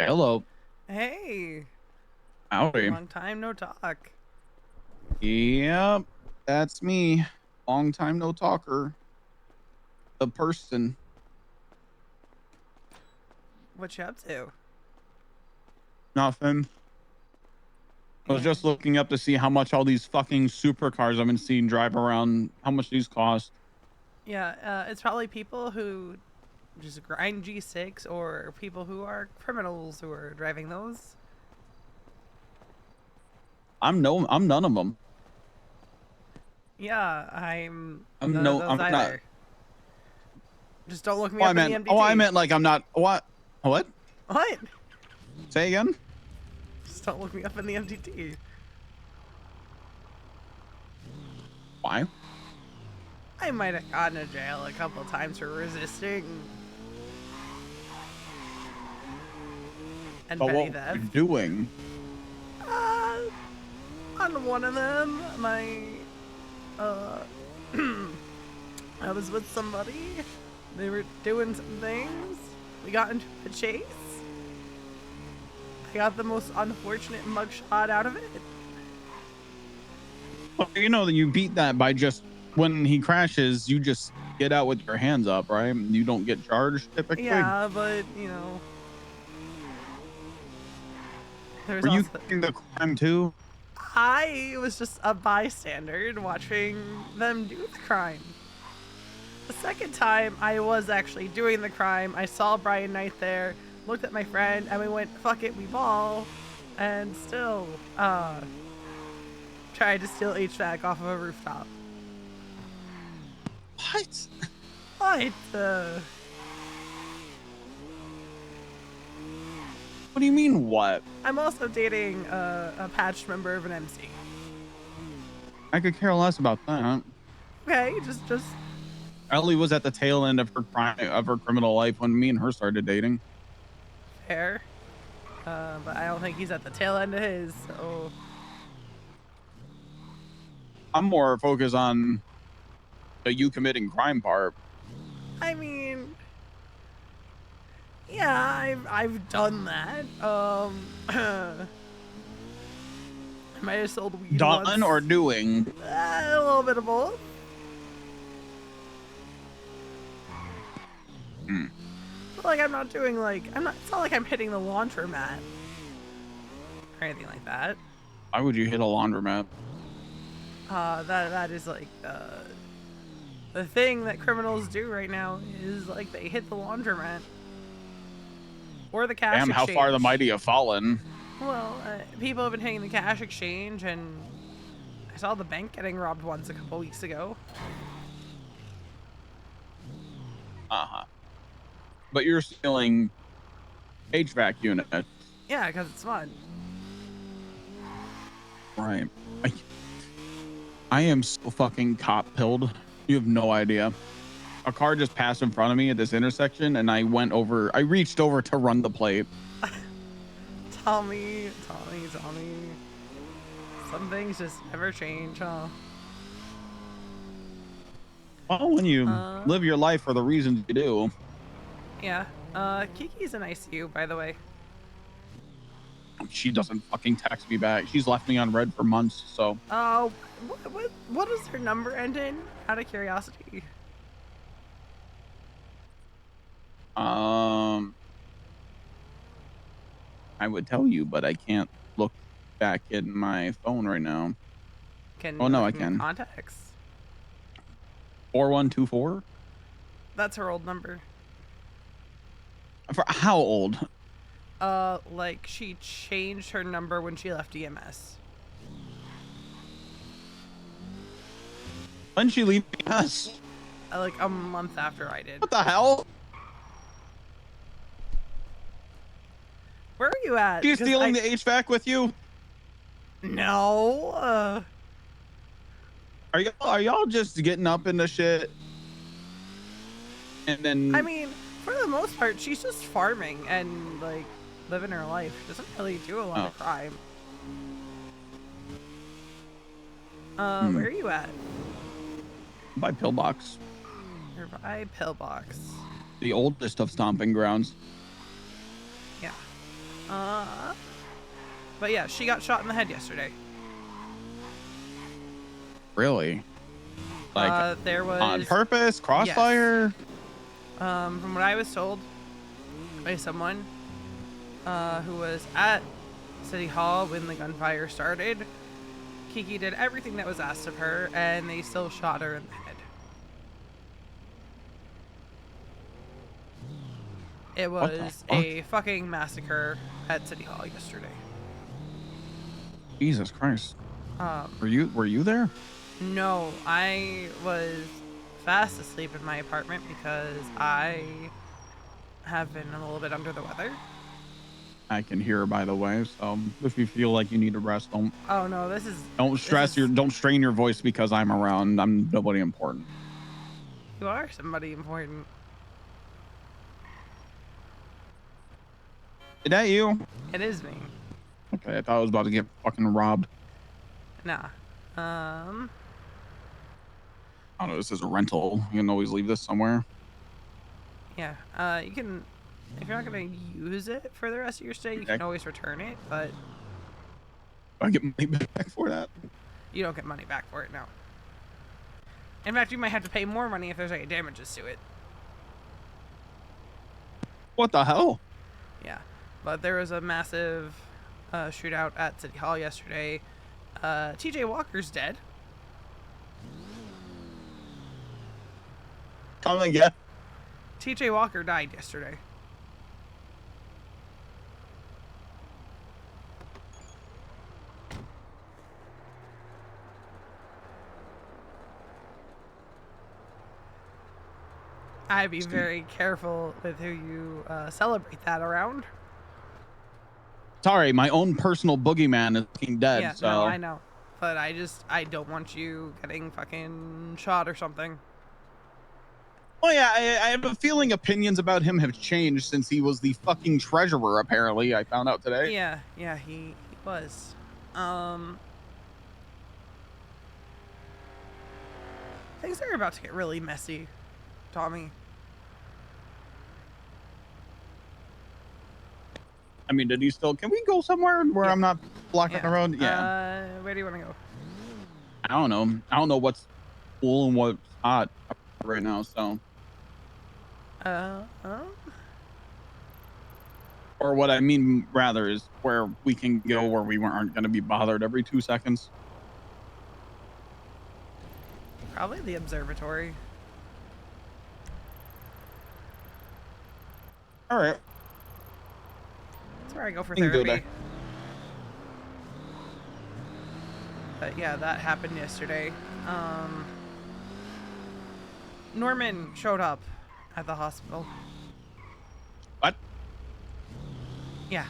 Hello. Hey, Howdy. long time no talk. Yep, that's me. Long time no talker. The person. What you up to? Nothing. I was Yeah, just looking up to see how much all these fucking supercars I've been seeing drive around, how much these cost. yeah. It's probably people who just grind G6 or people who are criminals who are driving those. I'm none of them. Yeah, I'm I'm none of no, those I'm not. either. Just don't look me Oh, I up in the meant, oh, I MDT. meant like I'm not. What? What? What? Say again? Just don't look me up in the MDT. Why? I might have gotten to jail a couple times for resisting and But petty what were you theft. doing? Uh, on one of them, uh, I was with somebody. They were doing some things. We got into a chase. I got the most unfortunate mugshot out of it. Well, you know that you beat that by just when he crashes, you just get out with your hands up, right? You don't get charged typically. Yeah, but there's Were you also committing the crime too? I was just a bystander watching them do the crime. The second time I was actually doing the crime, I saw Brian Knight there, looked at my friend, and we went, fuck it, we ball, and still, tried to steal HVAC off of a rooftop. What? What? What do you mean, what? I'm also dating a patched member of an MC. I could care less about that. Okay, just Ellie was at the tail end of her criminal life when me and her started dating. fair. But I don't think he's at the tail end of his, so... I'm more focused on the you committing crime part. I mean... Yeah, I've done that. I might have sold weed once. Done or doing? A little bit of both. But like I'm not doing like it's not like I'm hitting the laundromat or anything like that. Why would you hit a laundromat? That is like the thing that criminals do right now is like they hit the laundromat or the cash Damn, exchange. how far the mighty have fallen. Well, people have been hitting the cash exchange, and I saw the bank getting robbed once a couple weeks ago. But you're stealing HVAC units. Yeah, because it's fun. Right. I am so fucking cop pilled. You have no idea. A car just passed in front of me at this intersection, and I reached over to run the plate. Tell me. Some things just never change, huh? Well, when you live your life for the reasons you do. Yeah. Kiki's in ICU, by the way. She doesn't fucking text me back. She's left me on red for months, so. What does her number end in? Out of curiosity. I would tell you, but I can't look back in my phone right now. Oh no, I can. Contacts. 4124? That's her old number. For how old? Like she changed her number when she left EMS. When she leave us? Like a month after I did. What the hell? Where are you at? She's stealing the HVAC with you? No. Are y'all just getting up in the shit? And then I mean, for the most part, she's just farming and like living her life. She doesn't really do a lot of crime. Where are you at? by Pillbox. You're by Pillbox. The oldest of stomping grounds. Yeah. But yeah, she got shot in the head yesterday. Really? Like There was on purpose, crossfire? Yes. From what I was told by someone who was at City Hall when the gunfire started, Kiki did everything that was asked of her, and they still shot her in the head. It was a fucking massacre at City Hall yesterday. Jesus Christ. Were you there? No, I was fast asleep in my apartment because I have been a little bit under the weather. I can hear, by the way. So if you feel like you need to rest, don't. Oh no, Don't strain your voice because I'm around. I'm nobody important. You are somebody important. Is that you? It is me. Okay, I thought I was about to get fucking robbed. Nah. I don't know. This is a rental. You can always leave this somewhere. Yeah. You can, if you're not gonna use it for the rest of your stay, you can always return it. But I get money back for that. You don't get money back for it now. In fact, you might have to pay more money if there's any damages to it. What the hell? Yeah. But there was a massive shootout at City Hall yesterday. TJ Walker's dead. Come again. TJ Walker died yesterday. I'd be very careful with who you celebrate that around. Sorry, my own personal boogeyman is fucking dead. Yeah, so. no, I know. But I don't want you getting fucking shot or something. Well, yeah, I have a feeling opinions about him have changed since he was the fucking treasurer, apparently. I found out today. Yeah, he was. Things are about to get really messy, Tommy. I mean, did he still... Can we go somewhere where I'm not blocking the road? Yeah. Where do you want to go? I don't know. I don't know what's cool and what's hot right now, so... Or what I mean, rather, is where we can go where we aren't going to be bothered every 2 seconds. Probably the observatory. All right. That's where I go for therapy. Go there. But yeah, that happened yesterday. Norman showed up at the hospital. What? Yeah.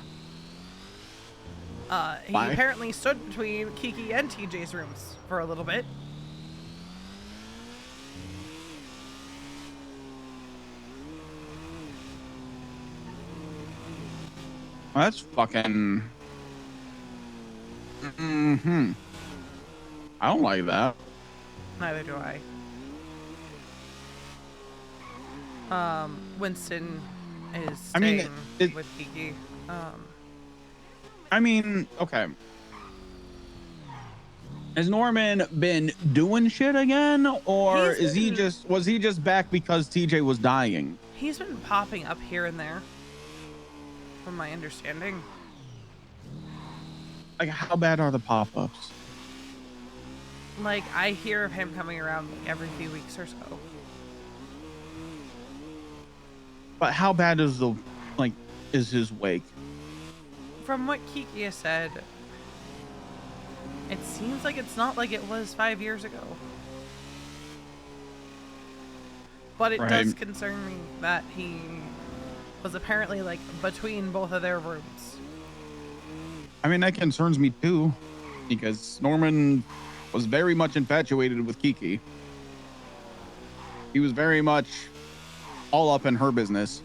He Why? apparently stood between Kiki and TJ's rooms for a little bit. That's fucking... I don't like that. Neither do I. Winston is staying with Kiki. I mean, okay. Has Norman been doing shit again, or was he just back because TJ was dying? He's been popping up here and there, from my understanding. Like, how bad are the pop-ups? Like, I hear of him coming around like every few weeks or so. But how bad is is his wake? From what Kiki has said, it seems like it's not like it was 5 years ago. But it does concern me that he was apparently like between both of their rooms. I mean, that concerns me too, because Norman was very much infatuated with Kiki. He was very much all up in her business.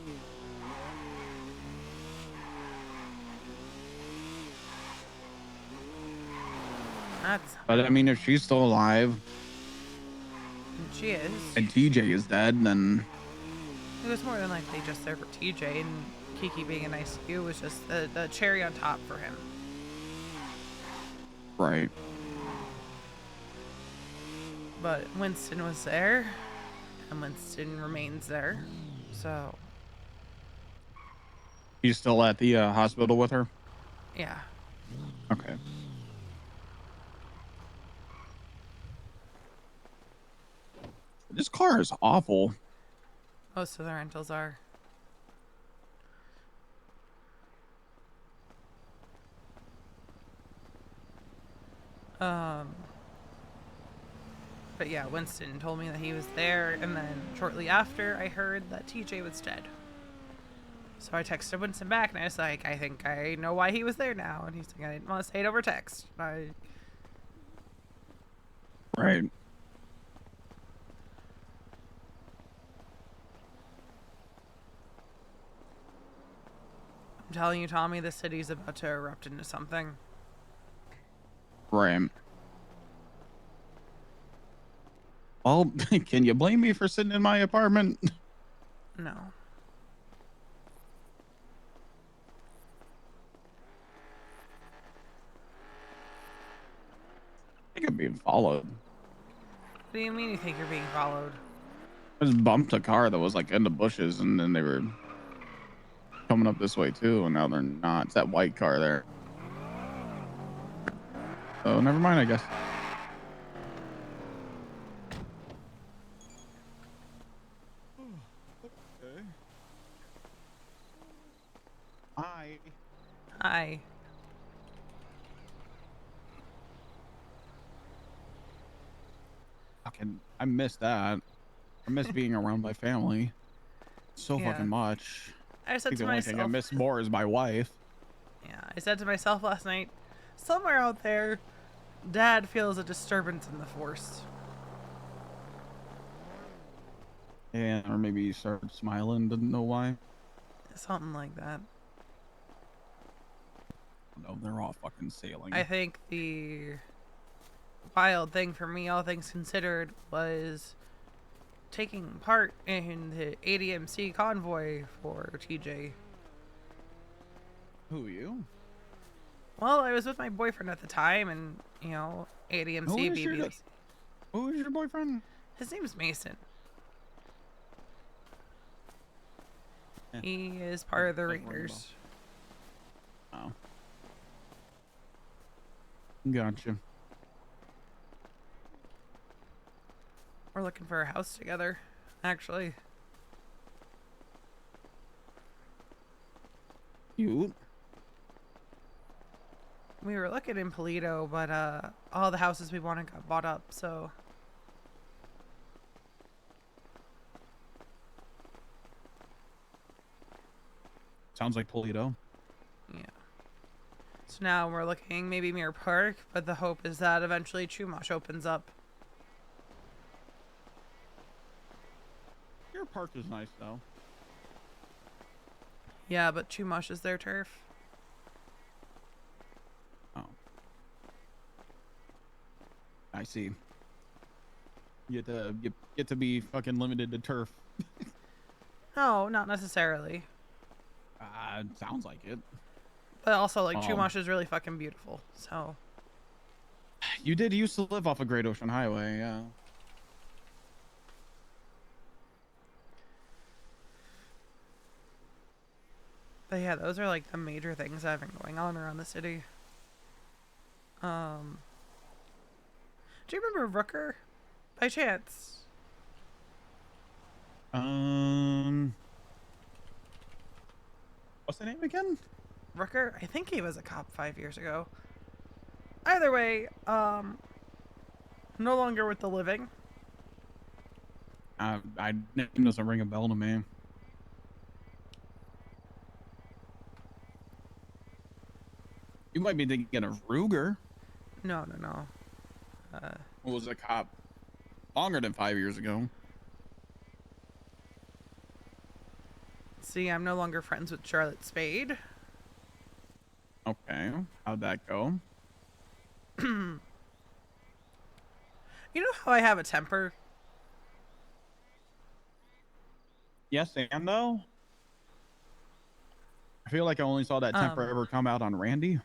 But I mean, if she's still alive, she is, and TJ is dead, then It was more than likely just there for TJ, and Kiki being in ICU was just the cherry on top for him. Right. But Winston was there, and Winston remains there. So, He's still at the hospital with her? yeah. Okay. This car is awful. Most of the rentals are. But yeah, Winston told me that he was there, and then shortly after, I heard that TJ was dead. So I texted Winston back, and I was like, I think I know why he was there now. And he's like, I didn't want to say it over text. Right. I'm telling you, Tommy, the city's about to erupt into something. Right. Well, can you blame me for sitting in my apartment? No. I think I'm being followed. What do you mean you think you're being followed? I just bumped a car that was like in the bushes, and then they were coming up this way too, and now they're not. It's that white car there. So never mind, I guess. Okay. Hi. Hi. I miss that. I miss being around my family so fucking much. I said think to the only thing I myself, miss more is my wife. yeah, I said to myself last night, somewhere out there, Dad feels a disturbance in the force. Yeah, or maybe he started smiling, didn't know why. Something like that. No, they're all fucking sailing. I think the wild thing for me, all things considered, was taking part in the ADMC convoy for TJ. Who are you? Well, I was with my boyfriend at the time, and, you know, ADMC BBs. Who is your boyfriend? His name's Mason. Yeah. He is part of the Raiders. Oh. Gotcha. We're looking for a house together, actually. Cute. We were looking in Polito, but all the houses we wanted got bought up, so. Sounds like Polito. Yeah. So now we're looking maybe Mirror Park, but the hope is that eventually Chumash opens up. Your park is nice though. Yeah, but Chumash is their turf. Oh. I see. You get to be fucking limited to turf. No, not necessarily. Sounds like it. But also, like, Chumash is really fucking beautiful, so. You did used to live off a Great Ocean Highway, yeah. But yeah, those are like the major things that have been going on around the city. Do you remember Rooker? By chance? What's the name again? Rooker? I think he was a cop 5 years ago. Either way, no longer with the living. Name doesn't ring a bell to me. You might be thinking of Ruger. No. Who was a cop longer than 5 years ago. See, I'm no longer friends with Charlotte Spade. Okay, how'd that go? You know how I have a temper? Yes, and no. I feel like I only saw that temper Um, ever come out on Randy.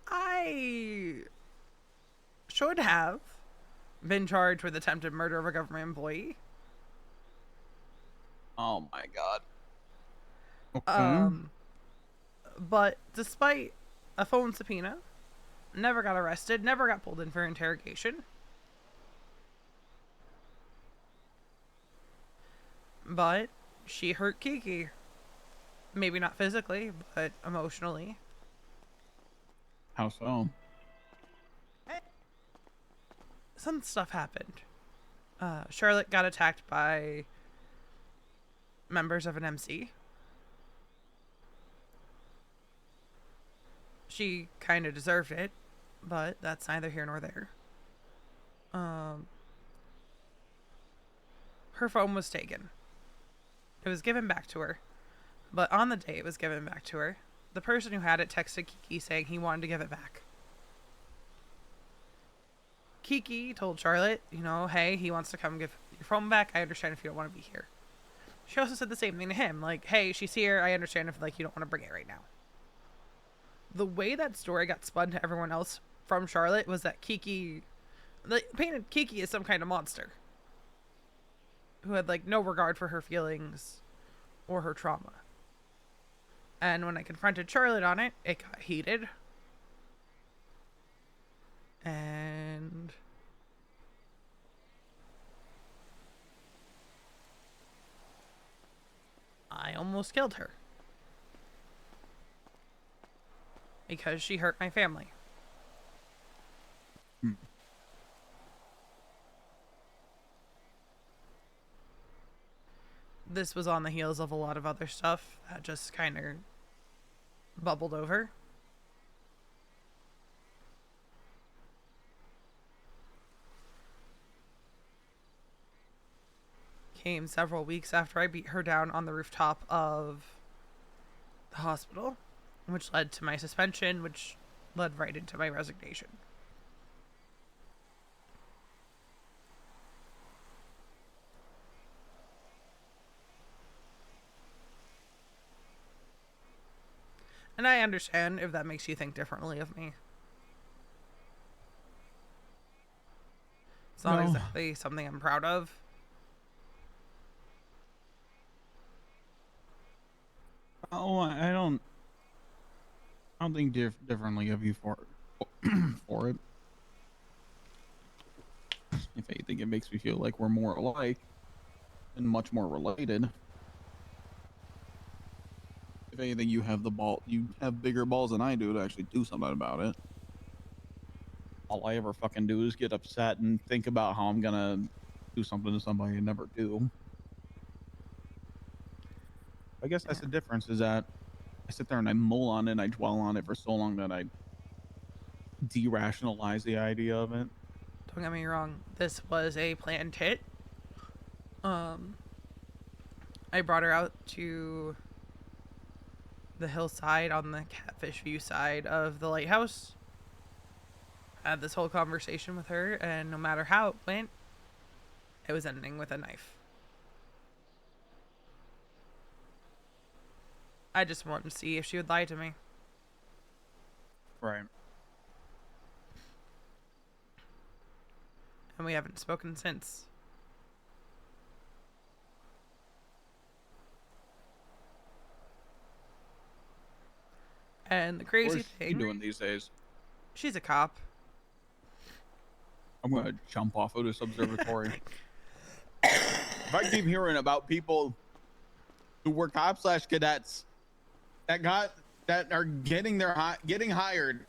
I should have been charged with attempted murder of a government employee. Oh my god. Okay. Um, but despite a phone subpoena, never got arrested, never got pulled in for interrogation. But she hurt Kiki. Maybe not physically, but emotionally. How so? Some stuff happened. Charlotte got attacked by members of an MC. She kind of deserved it, but that's neither here nor there. Um, her phone was taken. It was given back to her. But on the day it was given back to her, the person who had it texted Kiki saying he wanted to give it back. Kiki told Charlotte, hey, he wants to come give your phone back. I understand if you don't want to be here. She also said the same thing to him, like, hey, she's here. I understand if you don't want to bring it right now. The way that story got spun to everyone else from Charlotte was that Kiki painted Kiki as some kind of monster who had no regard for her feelings or her trauma. And when I confronted Charlotte on it, it got heated. And I almost killed her. Because she hurt my family. This was on the heels of a lot of other stuff that just kind of bubbled over. Came several weeks after I beat her down on the rooftop of the hospital, which led to my suspension, which led right into my resignation. And I understand if that makes you think differently of me. It's not exactly something I'm proud of. Oh, I don't think differently of you for for it. If anything, it makes me feel like we're more alike and much more related. If anything, you have bigger balls than I do to actually do something about it. All I ever fucking do is get upset and think about how I'm gonna do something to somebody and never do. I guess that's the difference, is that I sit there and I mull on it and I dwell on it for so long that I de-rationalize the idea of it. Don't get me wrong, this was a planned hit. I brought her out to the hillside on the Catfish View side of the lighthouse. Had this whole conversation with her, and no matter how it went, it was ending with a knife. I just wanted to see if she would lie to me. Right. And we haven't spoken since. And the crazy What's she thing, doing these days? she's a cop. I'm gonna jump off of this observatory. If I keep hearing about people who were cops/cadets that are getting hired,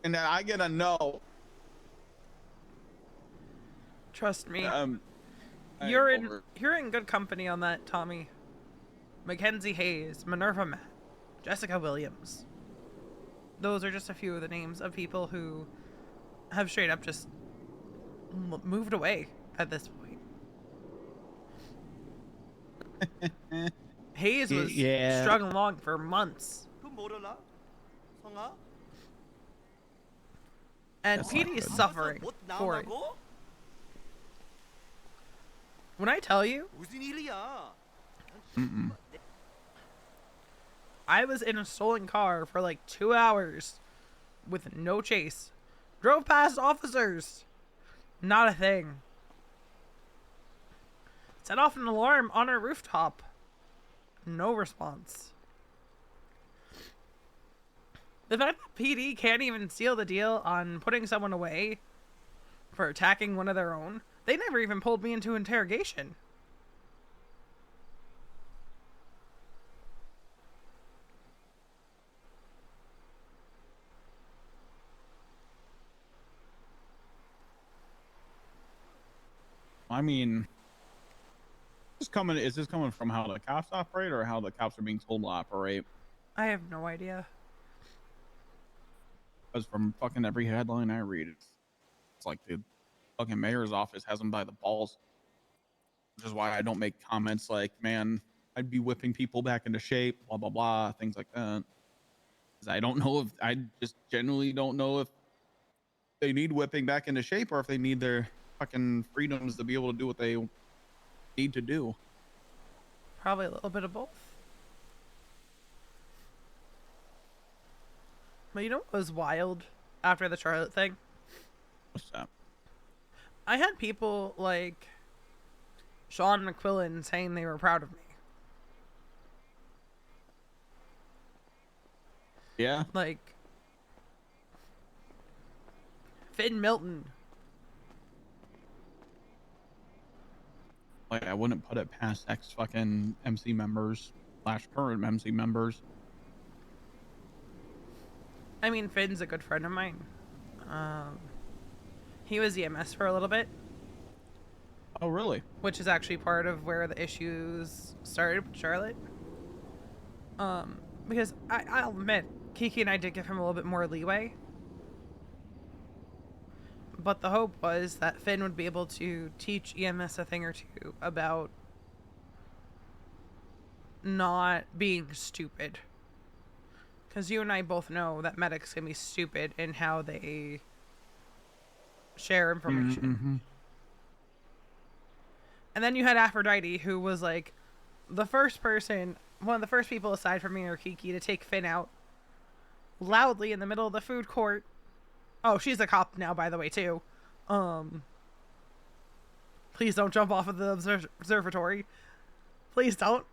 and that I get a no. Trust me, I you're am over. in good company on that, Tommy. Mackenzie Hayes, Minerva Matt, Jessica Williams. Those are just a few of the names of people who have straight up just moved away at this point. Hayes was struggling along for months. And That's not PD is good. suffering for it. When I tell you, I was in a stolen car for like 2 hours with no chase. Drove past officers. Not a thing. Set off an alarm on a rooftop. No response. The fact that PD can't even seal the deal on putting someone away for attacking one of their own, they never even pulled me into interrogation. I mean, is this coming from how the cops operate or how the cops are being told to operate? I have no idea. Because from fucking every headline I read, it's like the fucking mayor's office has them by the balls. Which is why I don't make comments like, man, I'd be whipping people back into shape, blah, blah, blah, things like that. Because I just genuinely don't know if they need whipping back into shape or if they need their fucking freedoms to be able to do what they need to do. Probably a little bit of both. But you know what was wild after the Charlotte thing? What's that? I had people like Sean McQuillan saying they were proud of me. Yeah. Like Finn Milton. Like, I wouldn't put it past ex fucking MC members / current MC members. I mean, Finn's a good friend of mine. He was EMS for a little bit, Oh, really? which is actually part of where the issues started with Charlotte. Because I'll admit, Kiki and I did give him a little bit more leeway. But the hope was that Finn would be able to teach EMS a thing or two about not being stupid. Because you and I both know that medics can be stupid in how they share information. Mm-hmm. And then you had Aphrodite, who was like the first person, one of the first people aside from me or Kiki, to take Finn out loudly in the middle of the food court. Oh, she's a cop now, by the way, too. Please don't jump off of the observatory. Please don't.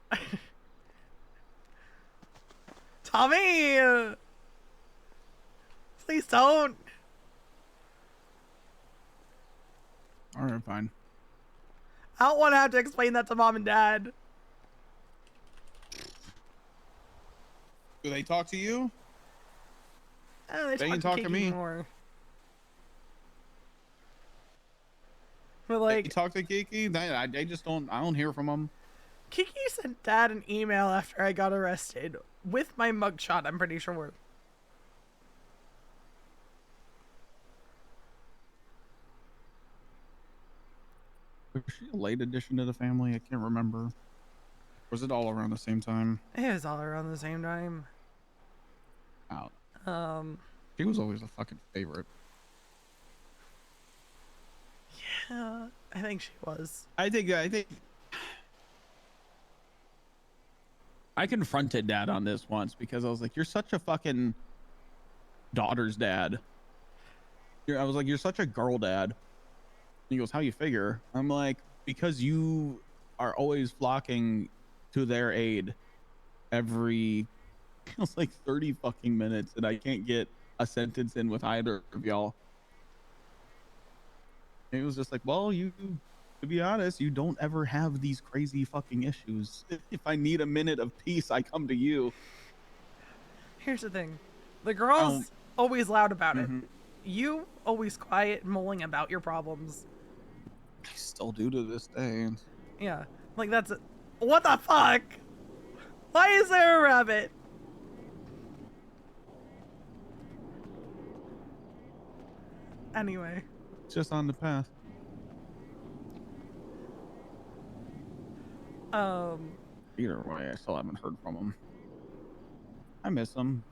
Tommy! Please don't. All right, fine. I don't want to have to explain that to mom and dad. Do they talk to you? They can talk to Kiki me. more. But like, They talk to Kiki? They just don't. I don't hear from them. Kiki sent dad an email after I got arrested with my mugshot, I'm pretty sure. Was she a late addition to the family? I can't remember. Was it all around the same time? It was all around the same time. Out. Um, She was always a fucking favorite. yeah, I think she was. I think I confronted dad on this once because I was like, you're such a fucking daughter's dad. I was like, you're such a girl dad. He goes, how you figure? I'm like, because you are always flocking to their aid every, it was like 30 fucking minutes, and I can't get a sentence in with either of y'all. And it was just like, well, you, to be honest, you don't ever have these crazy fucking issues. If I need a minute of peace, I come to you. Here's the thing. The girl's always loud about it. You always quiet, mulling about your problems. I still do to this day. Yeah. Like, that's it. What the fuck? Why is there a rabbit? Anyway. It's just on the path. Either way, I still haven't heard from him. I miss him.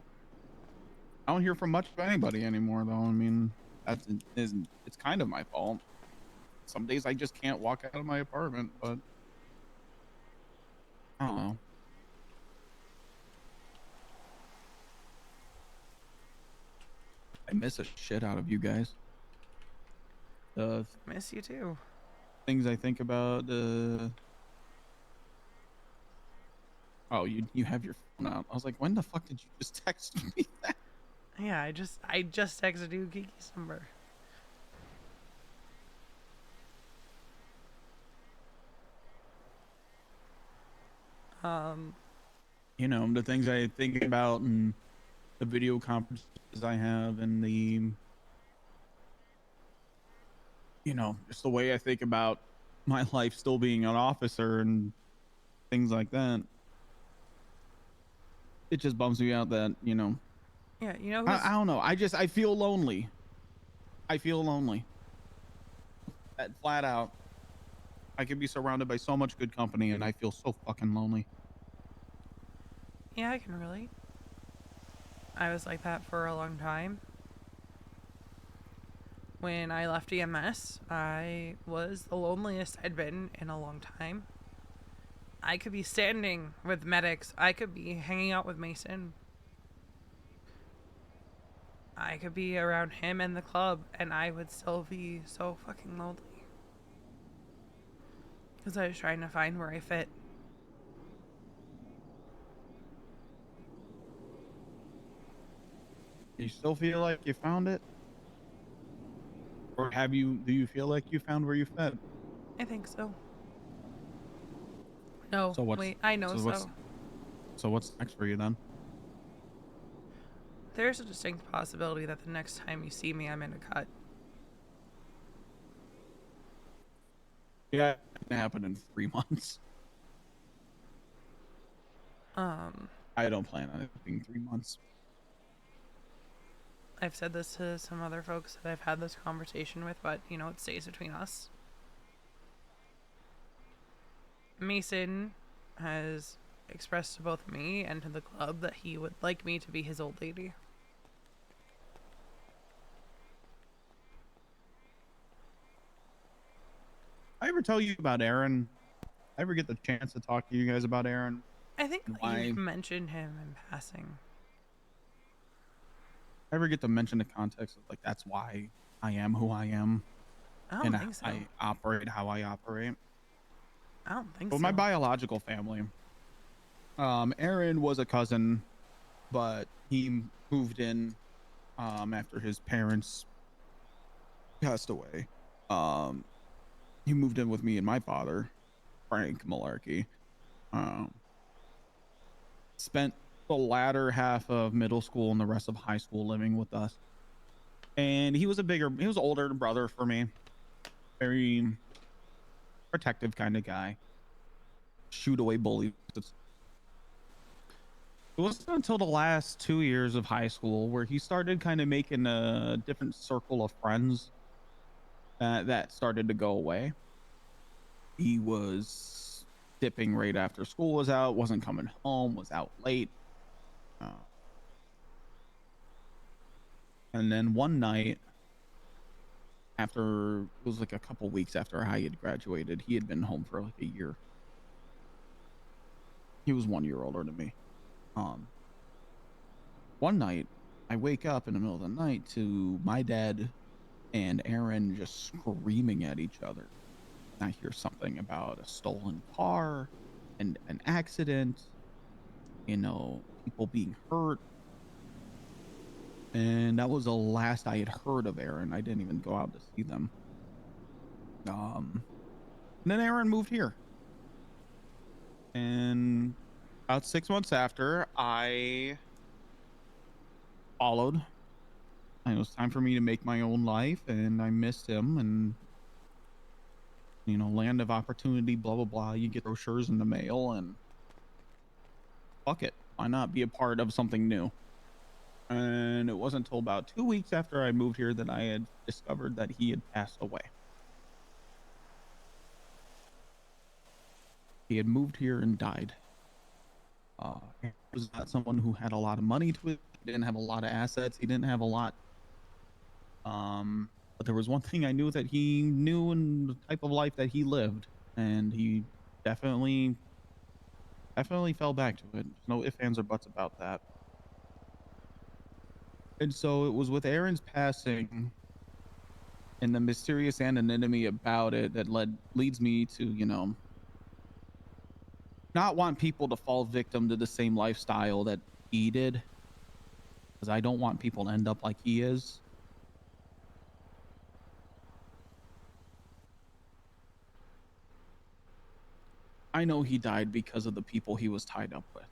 I don't hear from much of anybody anymore, though. I mean, That's isn't it's kind of my fault. Some days I just can't walk out of my apartment, but I don't know. I miss a shit out of you guys. The Miss you too. things I think about. Oh, you have your phone out. I was like, when the fuck did you just text me that? Yeah, I just texted you Kiki's number. Um, You know, the things I think about and the video conferences I have and just the way I think about my life still being an officer and things like that. It just bums me out that, yeah, you know I who's don't know. I feel lonely. I feel lonely. That flat out. I could be surrounded by so much good company and I feel so fucking lonely. yeah, I can relate. I was like that for a long time. When I left EMS, I was the loneliest I'd been in a long time. I could be standing with medics. I could be hanging out with Mason. I could be around him and the club, and I would still be so fucking lonely. Because I was trying to find where I fit. You still feel like you found it? Or do you feel like you found where you fit? I think so. No, So what's wait, I know so what's so. so what's next for you then? There's a distinct possibility that the next time you see me, I'm in a cut. Yeah, it can happen in 3 months. Um, I don't plan on it being 3 months. I've said this to some other folks that I've had this conversation with, but it stays between us. Mason has expressed to both me and to the club that he would like me to be his old lady. I ever tell you about Aaron? I ever get the chance to talk to you guys about Aaron I think and you've why? mentioned him in passing. I ever get to mention the context of like that's why I am who I am I don't and think so. I operate how I operate. I don't think But my so. biological family, Aaron was a cousin, but he moved in after his parents passed away. Um, he moved in with me and my father, Frank Malarkey. Um, spent the latter half of middle school and the rest of high school living with us. And he was older brother for me, very protective kind of guy, shoot away bullies. It wasn't until the last 2 years of high school where he started kind of making a different circle of friends that started to go away. He was dipping right after school was out, wasn't coming home, was out late. Uh, and then one night, after it was like a couple weeks after I had graduated, he had been home for like a year. He was 1 year older than me. Um, one night, I wake up in the middle of the night to my dad and Aaron just screaming at each other. I hear something about a stolen car and an accident, people being hurt. And that was the last I had heard of Aaron. I didn't even go out to see them. And then Aaron moved here. And about 6 months after, I followed. And it was time for me to make my own life. And I missed him. And, land of opportunity, blah, blah, blah. You get brochures in the mail and fuck it. Why not be a part of something new? And it wasn't until about 2 weeks after I moved here that I had discovered that he had passed away. He had moved here and died. He was not someone who had a lot of money to it. He didn't have a lot of assets. He didn't have a lot But there was one thing I knew that he knew in the type of life that he lived, and he definitely definitely fell back to it. There's no ifs, ands, or buts about that. And so it was with Aaron's passing and the mysterious anonymity about it that leads me to, not want people to fall victim to the same lifestyle that he did, because I don't want people to end up like he is. I know he died because of the people he was tied up with.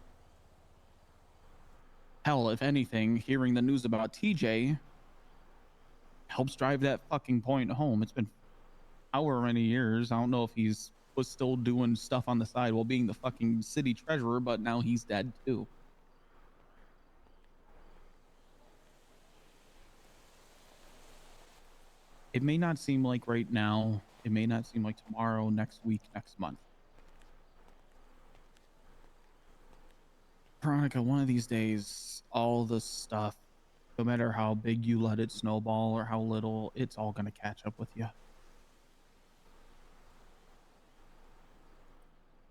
Hell, if anything, hearing the news about TJ helps drive that fucking point home. It's been however many years. I don't know if he's was still doing stuff on the side while being the fucking city treasurer, but now he's dead too. It may not seem like right now. It may not seem like tomorrow, next week, next month. Veronica, one of these days, all the stuff, no matter how big you let it snowball or how little, it's all going to catch up with you.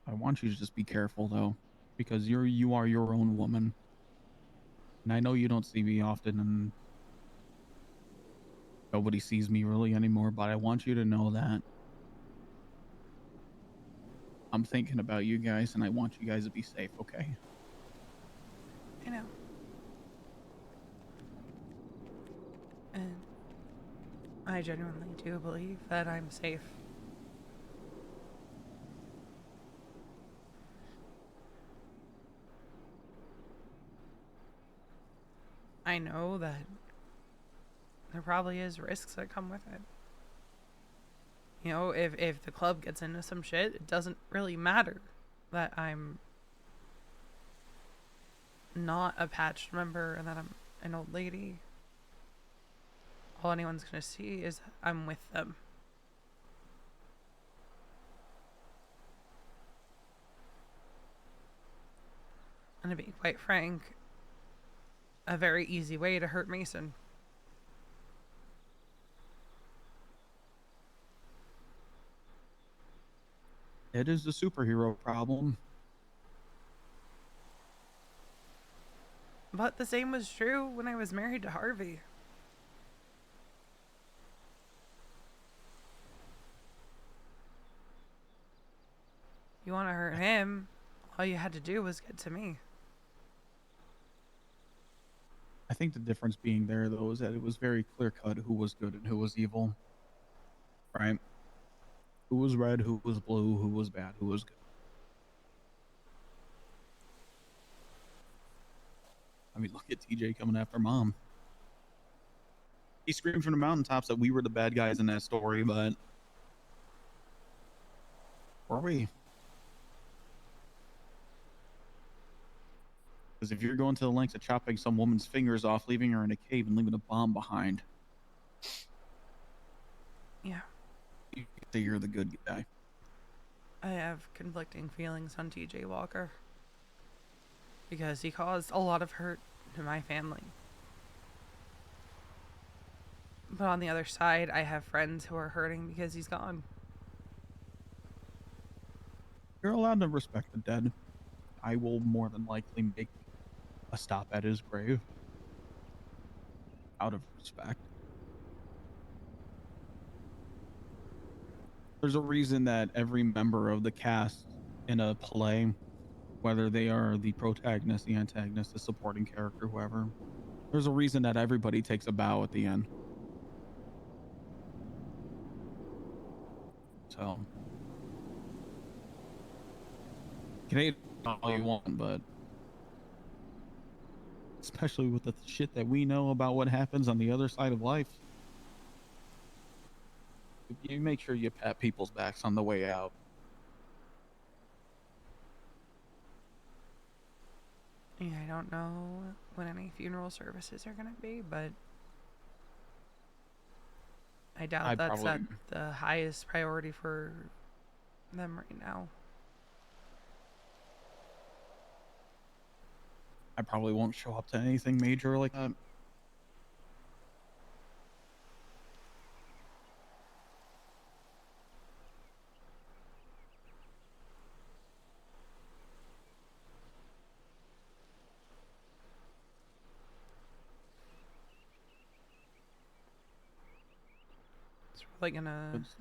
I want you to just be careful though, because you are your own woman. And I know you don't see me often and nobody sees me really anymore, but I want you to know that I'm thinking about you guys and I want you guys to be safe, okay? I know. And I genuinely do believe that I'm safe. I know that there probably is risks that come with it. You know, if the club gets into some shit, it doesn't really matter that I'm not a patched member and that I'm an old lady. All anyone's gonna see is I'm with them. And to be quite frank, a very easy way to hurt Mason. It is the superhero problem. But the same was true when I was married to Harvey. You want to hurt him, all you had to do was get to me. I think the difference being there though is that it was very clear cut who was good and who was evil, right? Who was red, who was blue, who was bad, who was good. I mean, look at TJ coming after mom. He screamed from the mountaintops that we were the bad guys in that story, but were we? Because if you're going to the lengths of chopping some woman's fingers off, leaving her in a cave, and leaving a bomb behind, Yeah. you say you're the good guy. I have conflicting feelings on TJ Walker. Because he caused a lot of hurt to my family. But on the other side, I have friends who are hurting because he's gone. You're allowed to respect the dead. I will more than likely make a stop at his grave out of respect. There's a reason that every member of the cast in a play, whether they are the protagonist, the antagonist, the supporting character, whoever, there's a reason that everybody takes a bow at the end. So, you can hate all you want, but especially with the shit that we know about what happens on the other side of life, you make sure you pat people's backs on the way out. Yeah, I don't know when any funeral services are going to be, but I doubt that's at the highest priority for them right now. I probably won't show up to anything major like that. It's really gonna. It's-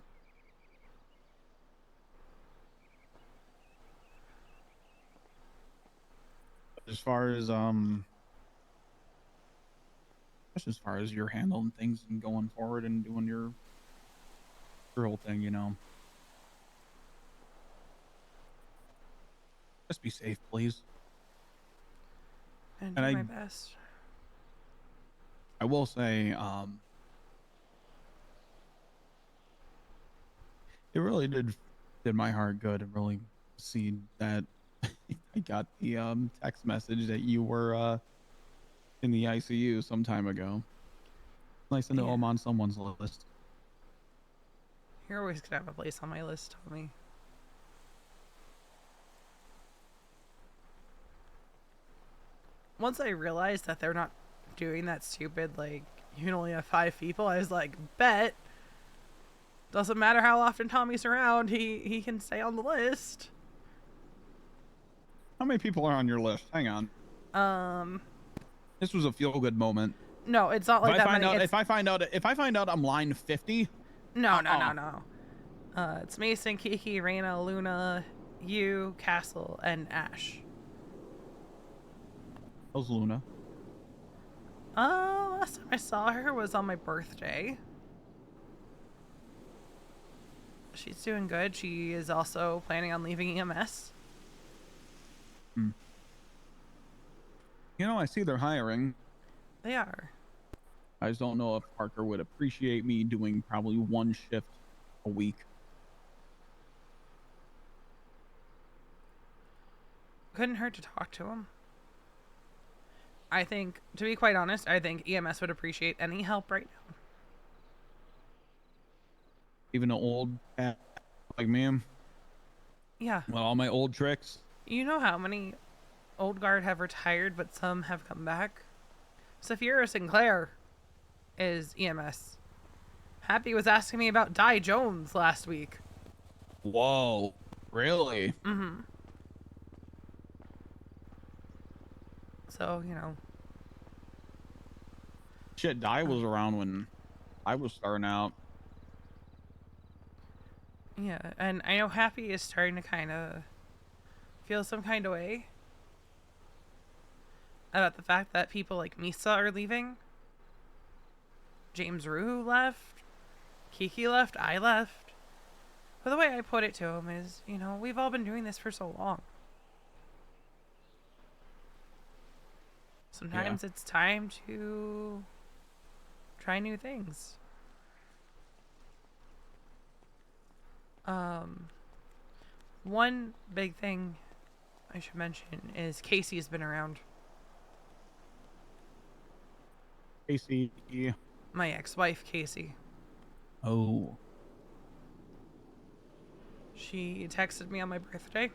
As far as just as far as you're handling things and going forward and doing your whole thing, just be safe, please. And And do my best. I will say, it really did my heart good to really see that I got the text message that you were in the ICU some time ago. Nice to know Yeah. I'm on someone's list. You're always gonna have a place on my list, Tommy. Once I realized that they're not doing that stupid, like, you can only have 5 people, I was like, bet. Doesn't matter how often Tommy's around, he can stay on the list. How many people are on your list? Hang on. Um, This was a feel good moment. no, it's not like that many. If I find out I'm line 50, No. It's Mason, Kiki, Raina, Luna, you, Castle, and Ash. how's Luna? Last time I saw her was on my birthday. She's doing good. She is also planning on leaving EMS. I see they're hiring. They are. I just don't know if Parker would appreciate me doing probably one shift a week. Couldn't hurt to talk to him. I think, to be quite honest, I think EMS would appreciate any help right now. Even an old cat like me, Yeah. with all my old tricks. You know how many old guard have retired, but some have come back? Saphira Sinclair is EMS. Happy was asking me about Di Jones last week. Whoa, really? Mm-hmm. So, Shit, Di was around when I was starting out. yeah. And I know Happy is starting to kind of feel some kind of way about the fact that people like Misa are leaving. James Rue left. Kiki left. I left. But the way I put it to him is, we've all been doing this for so long. Sometimes it's time to try new things. One big thing I should mention is Casey's been around. Casey. My ex-wife, Casey. Oh. She texted me on my birthday.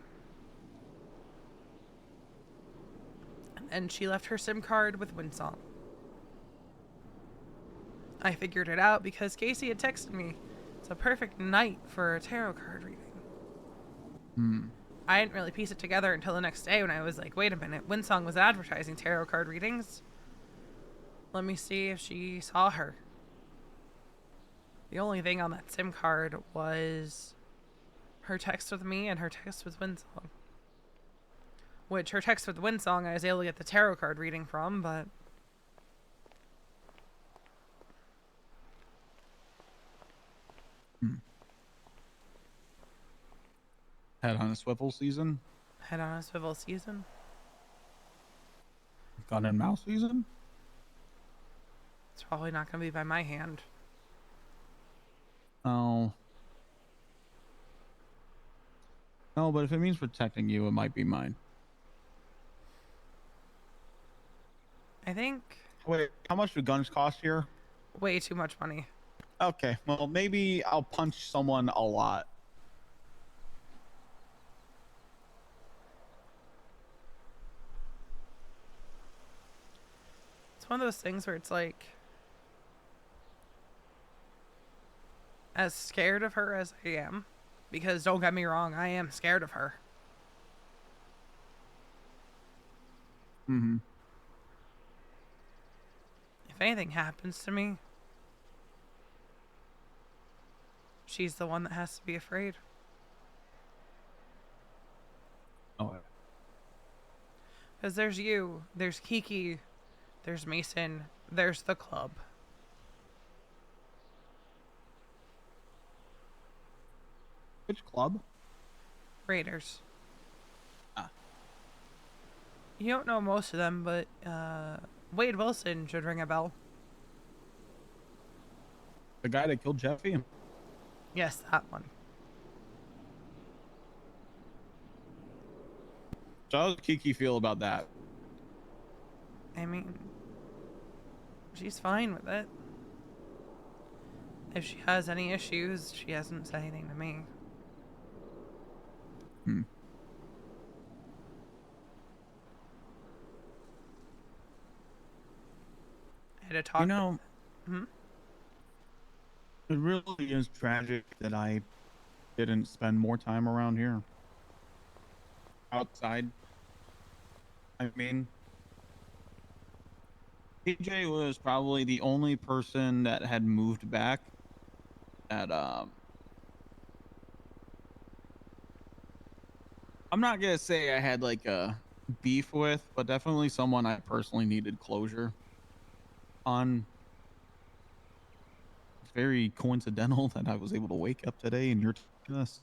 And she left her SIM card with Winsong. I figured it out because Casey had texted me. It's a perfect night for a tarot card reading. I didn't really piece it together until the next day when I was like, wait a minute, Winsong was advertising tarot card readings. Let me see if she saw her. The only thing on that SIM card was her text with me and her text with Winsong. Which, her text with Winsong I was able to get the tarot card reading from, but... Head on a swivel season? Head on a swivel season? Gun and mouse season? It's probably not going to be by my hand. Oh. No, but if it means protecting you, it might be mine. I think... Wait, how much do guns cost here? way too much money. Okay, well, maybe I'll punch someone a lot. It's one of those things where it's like... as scared of her as I am, because don't get me wrong, I am scared of her. Mm-hmm. If anything happens to me, She's the one that has to be afraid. Oh, Because there's you, there's Kiki, there's Mason, there's the club. which club? Raiders. Ah, You don't know most of them, but Wade Wilson should ring a bell. the guy that killed Jeffy. Yes, that one. So how does Kiki feel about that? I mean, she's fine with it. If she has any issues, she hasn't said anything to me. Hmm. I had to talk. You know, Hmm? it really is tragic that I didn't spend more time around here. Outside. I mean, TJ was probably the only person that had moved back that I'm not gonna say I had like a beef with, but definitely someone I personally needed closure on. It's very coincidental that I was able to wake up today and you're talking this.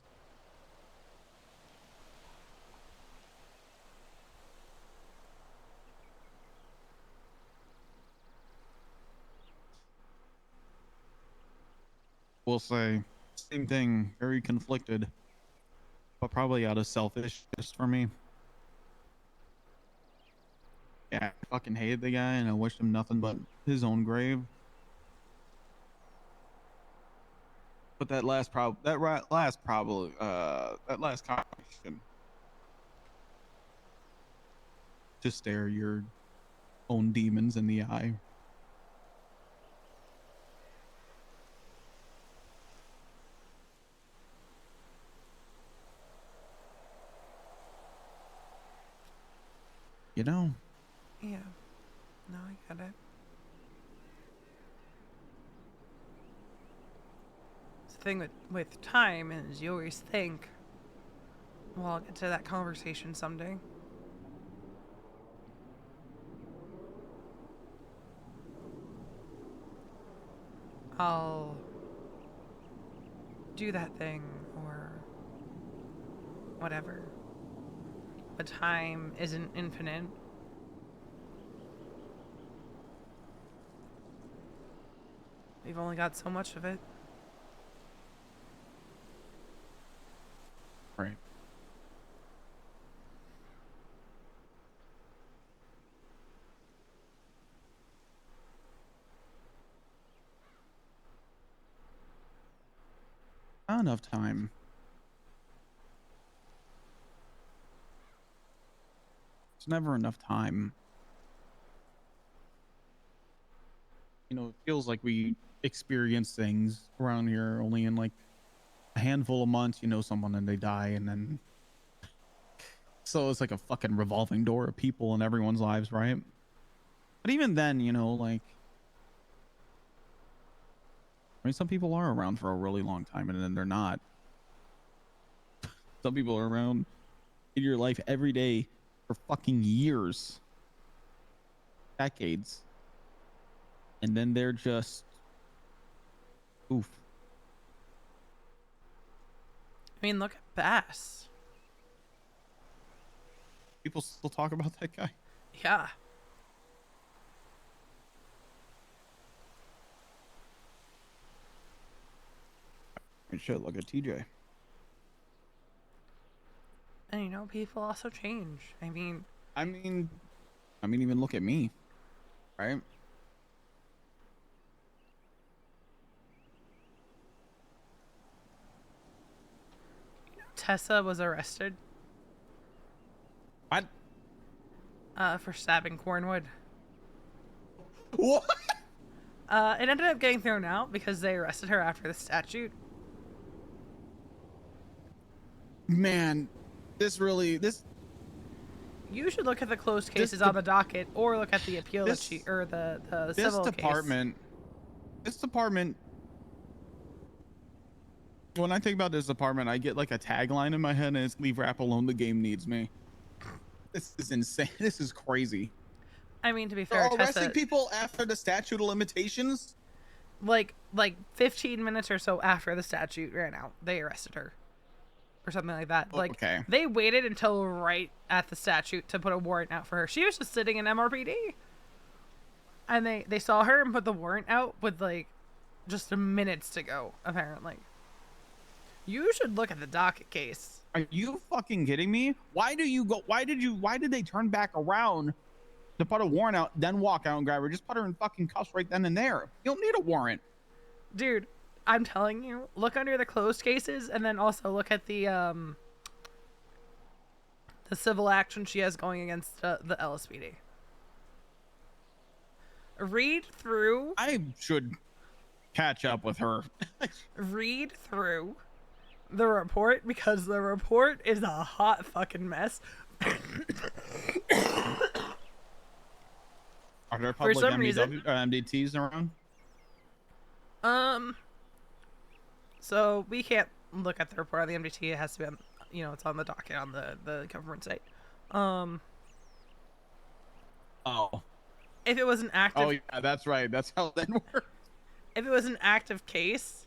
We'll say same thing, very conflicted, but probably out of selfishness for me. Yeah, I fucking hated the guy and I wished him nothing but his own grave. But that last that last conversation, to stare your own demons in the eye. You know, Yeah. No, I get it. The thing with time is you always think, well, I'll get to that conversation someday. I'll do that thing or whatever. But time isn't infinite. We've only got so much of it. right? Not enough time. It's never enough time. You know, it feels like we experience things around here only in like a handful of months. You know, someone and they die, and then so it's like a fucking revolving door of people in everyone's lives, right? But even then, you know, like I mean, some people are around for a really long time and then they're not. Some people are around in your life every day for fucking years, decades, and then they're just oof. I mean, look at Bass. People still talk about that guy. Yeah. And shit, look at TJ. And you know, people also change. I mean, even look at me, right? Tessa was arrested What? for stabbing Cornwood. What? It ended up getting thrown out because they arrested her after the statute. Man, this You should look at the closed cases on the docket, or look at the appeal that this- she, or the this civil department, this department When I think about this apartment, I get like a tagline in my head, and it's "Leave rap alone. The game needs me." This is insane. This is crazy. I mean, to be They're fair, arresting Tessa, people after the statute of limitations. like 15 minutes or so after the statute ran out, they arrested her. Or something like that. Like, Okay. they waited until right at the statute to put a warrant out for her. She was just sitting in MRPD. And they saw her and put the warrant out with, like, just minutes to go, apparently. You should look at the docket case. Are you fucking kidding me? Why did they turn back around to put a warrant out, then walk out and grab her? Just put her in fucking cuffs right then and there. You don't need a warrant. Dude, I'm telling you, look under the closed cases and then also look at the civil action she has going against the LSPD. Read through. I should catch up with her. Read through the report because the report is a hot fucking mess. Are there public some reason- MDTs around? So we can't look at the report on the MDT. It has to be on, it's on the docket on the government site. Oh. If it was an active, Oh yeah, that's right. That's how that works. if it was an active case,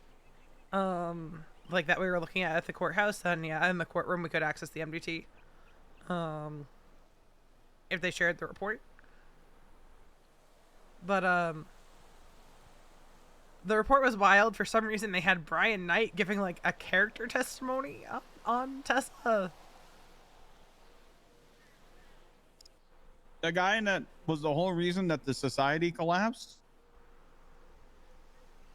like that we were looking at the courthouse, then yeah, in the courtroom we could access the MDT. If they shared the report. But the report was wild. For some reason, they had Brian Knight giving like a character testimony on Tesla. The guy that was the whole reason that the society collapsed.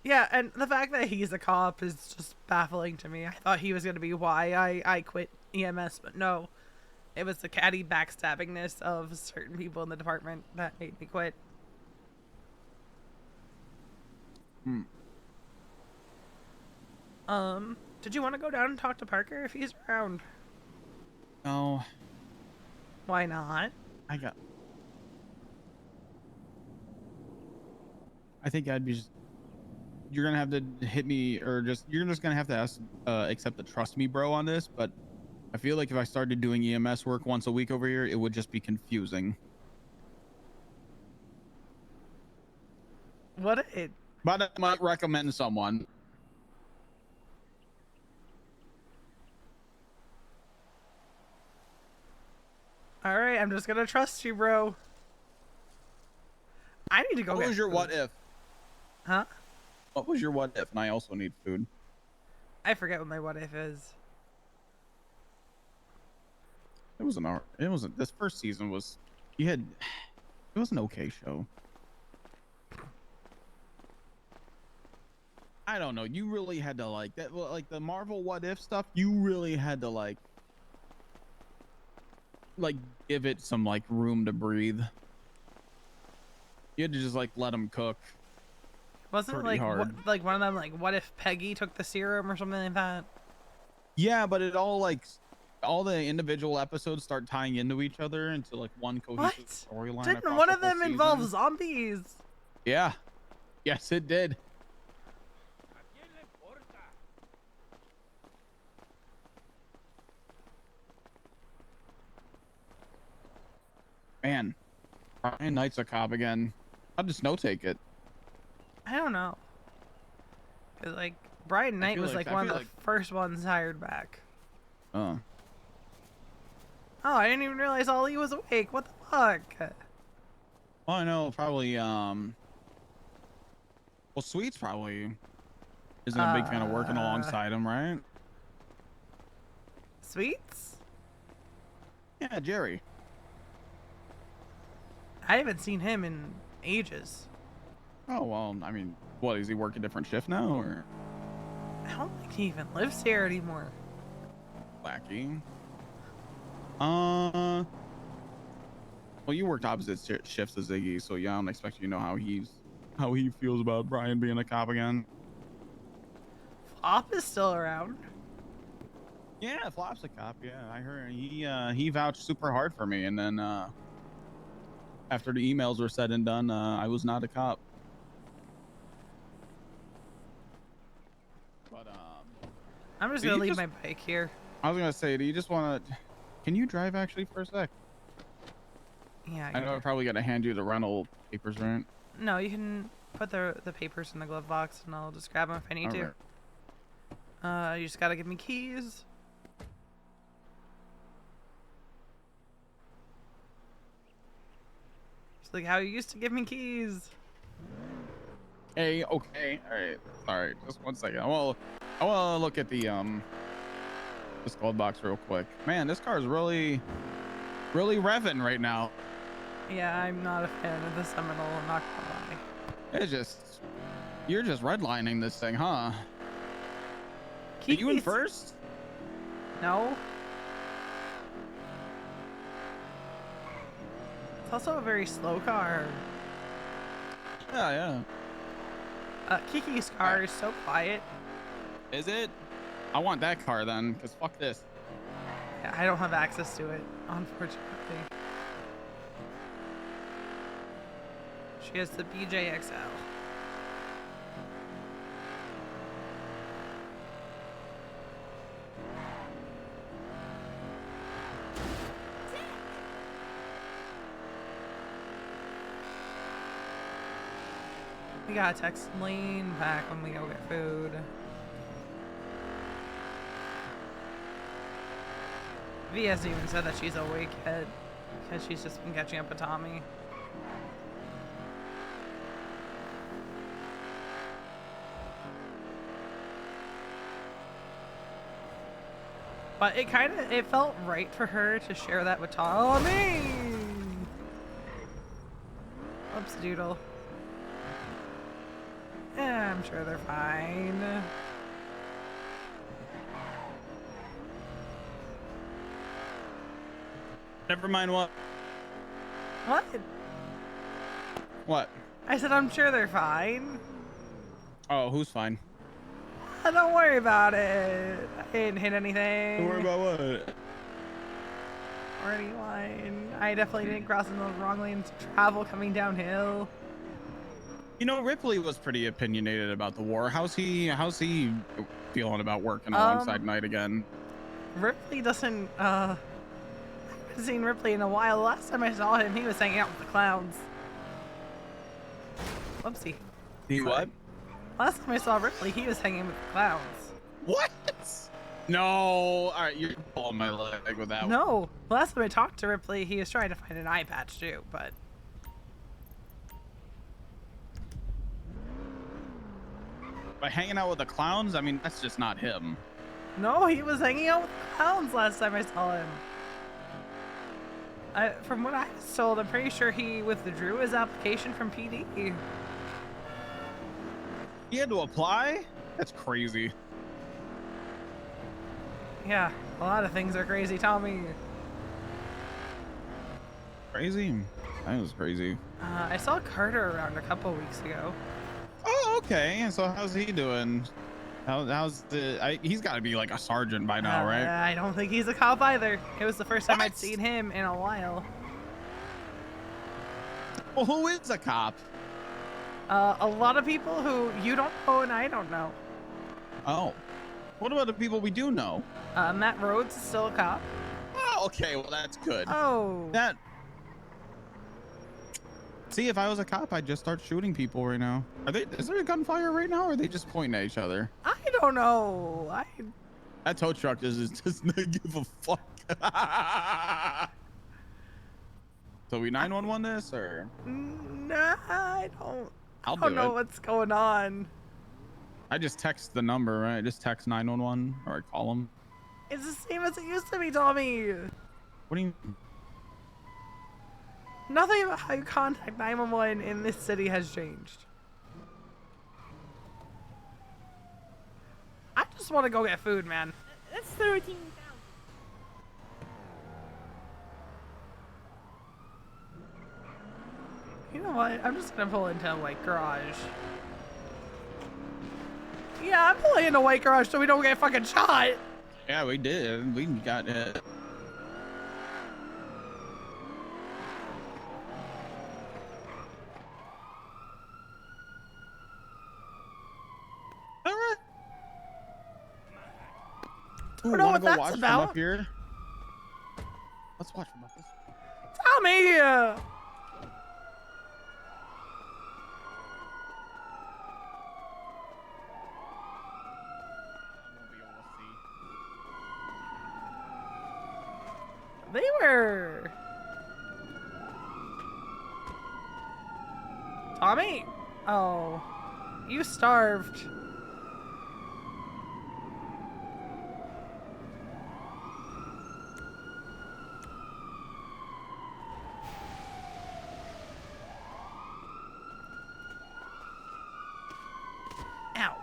Yeah, and the fact that he's a cop is just baffling to me. I thought he was going to be why I quit EMS, but no. It was the catty backstabbingness of certain people in the department that made me quit. Did you want to go down and talk to Parker if he's around? No, Why not? I think I'd be just. You're gonna have to hit me, or you're just gonna have to accept the trust me bro on this. But I feel like if I started doing EMS work once a week over here, it would just be confusing. But I might recommend someone. All right, I'm just gonna trust you, bro. I need to go. What was your food. what if? Huh? What was your what if? And I also need food. I forget what my what if is. It wasn't. This first season was. It was an okay show. I don't know. You really had to like that. Like the Marvel what if stuff. You really had to like give it some like room to breathe. You had to just like let them cook. Wasn't it Pretty hard. like one of them like what if Peggy took the serum or something like that? Yeah, but it all the individual episodes start tying into each other into like one cohesive storyline. Didn't one of them involve zombies? Yeah. Yes, it did. Man, Brian Knight's a cop again. I'll just no take it. I don't know. Cause like Brian Knight was like one of the first ones hired back. Oh, I didn't even realize Ollie was awake. What the fuck? well, I know probably. Well, Sweet's probably isn't a big fan of working alongside him, right? Sweets? Yeah, Jerry. I haven't seen him in ages. Oh well, I mean, what is he working different shift now or? I don't think he even lives here anymore. Wacky. Well, you worked opposite shifts as Ziggy, so yeah, I don't expect you to know how he feels about Brian being a cop again. Flop is still around. Yeah, Flop's a cop. Yeah, I heard he vouched super hard for me, and then after the emails were said and done, I was not a cop. But I'm just Do gonna you leave just- my bike here. I was gonna say, do you just want to? Can you drive actually for a sec? Yeah. I know I'm probably gonna hand you the rental papers, right? No, you can put the papers in the glove box, and I'll just grab them if I need All right. to. You just gotta give me keys. Just like how you used to give me keys. Hey, okay, all right. Sorry, just 1 second. I want to look at the this glove box real quick. Man, this car is really revving right now. Yeah, I'm not a fan of the Seminole. I'm not gonna lie. It's just you're just redlining this thing, huh? Are Keys. you in first? No. It's also a very slow car. Yeah. Kiki's car is so quiet. Is it? I want that car then, because fuck this. Yeah, I don't have access to it, unfortunately. She has the BJXL. We gotta text Lane back when we go get food. V has even said that she's awake yet because she's just been catching up with Tommy. But it felt right for her to share that with Tommy. Oops, doodle. Yeah, I'm sure they're fine. Never mind what. What? What? I said I'm sure they're fine. Oh, who's fine? Don't worry about it. I didn't hit anything. Don't worry about what? Or anyone. I definitely didn't cross in the wrong lanes of travel coming downhill. You know, Ripley was pretty opinionated about the war. How's he feeling about working alongside Knight again? Ripley doesn't, I haven't seen Ripley in a while. The last time I saw him, he was hanging out with the clowns. Whoopsie. He what? Last time I saw Ripley, he was hanging with the clowns. What? No. All right, you're pulling my leg with that one. No. Last time I talked to Ripley, he was trying to find an eye patch too, but... By hanging out with the clowns, I mean, that's just not him. No, he was hanging out with the clowns last time I saw him. From what I was told, I'm pretty sure he withdrew his application from PD. He had to apply? That's crazy. Yeah, a lot of things are crazy, Tommy. Crazy? That was crazy. I saw Carter around a couple weeks ago. Oh, okay. So how's he doing? How's the? He's got to be like a sergeant by now, right? I don't think he's a cop either. It was the first time What? I'd seen him in a while. Well, who is a cop? A lot of people who you don't know and I don't know. Oh. What about the people we do know? Matt Rhodes is still a cop. Oh, okay. Well, that's good. Oh. That. See, if I was a cop, I'd just start shooting people right now. Is there a gunfire right now, or are they just pointing at each other? I don't know. That tow truck doesn't give a fuck. So we 911 this, or? Nah, I don't. I'll I don't do know it. what's going on. I just text the number, right? Just text 911, or I call them. It's the same as it used to be, Tommy. What do you? Nothing about how you contact 911 in this city has changed. I just want to go get food, man. That's 13,000. You know what? I'm just gonna pull into a white garage. Yeah, I'm pulling into a white garage so we don't get fucking shot. Yeah, we did. We got it. All right. I don't know what that's watch from about. up here? Let's watch from up this. Tommy! They were. Tommy? Oh, you starved. Ow.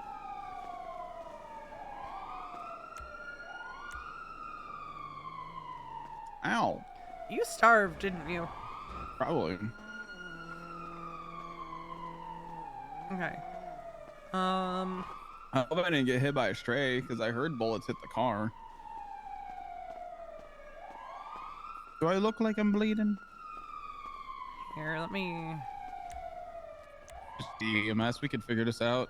Ow. You starved, didn't you? Probably. Okay. I hope I didn't get hit by a stray because I heard bullets hit the car. Do I look like I'm bleeding? Here, let me. Just the EMS. We could figure this out.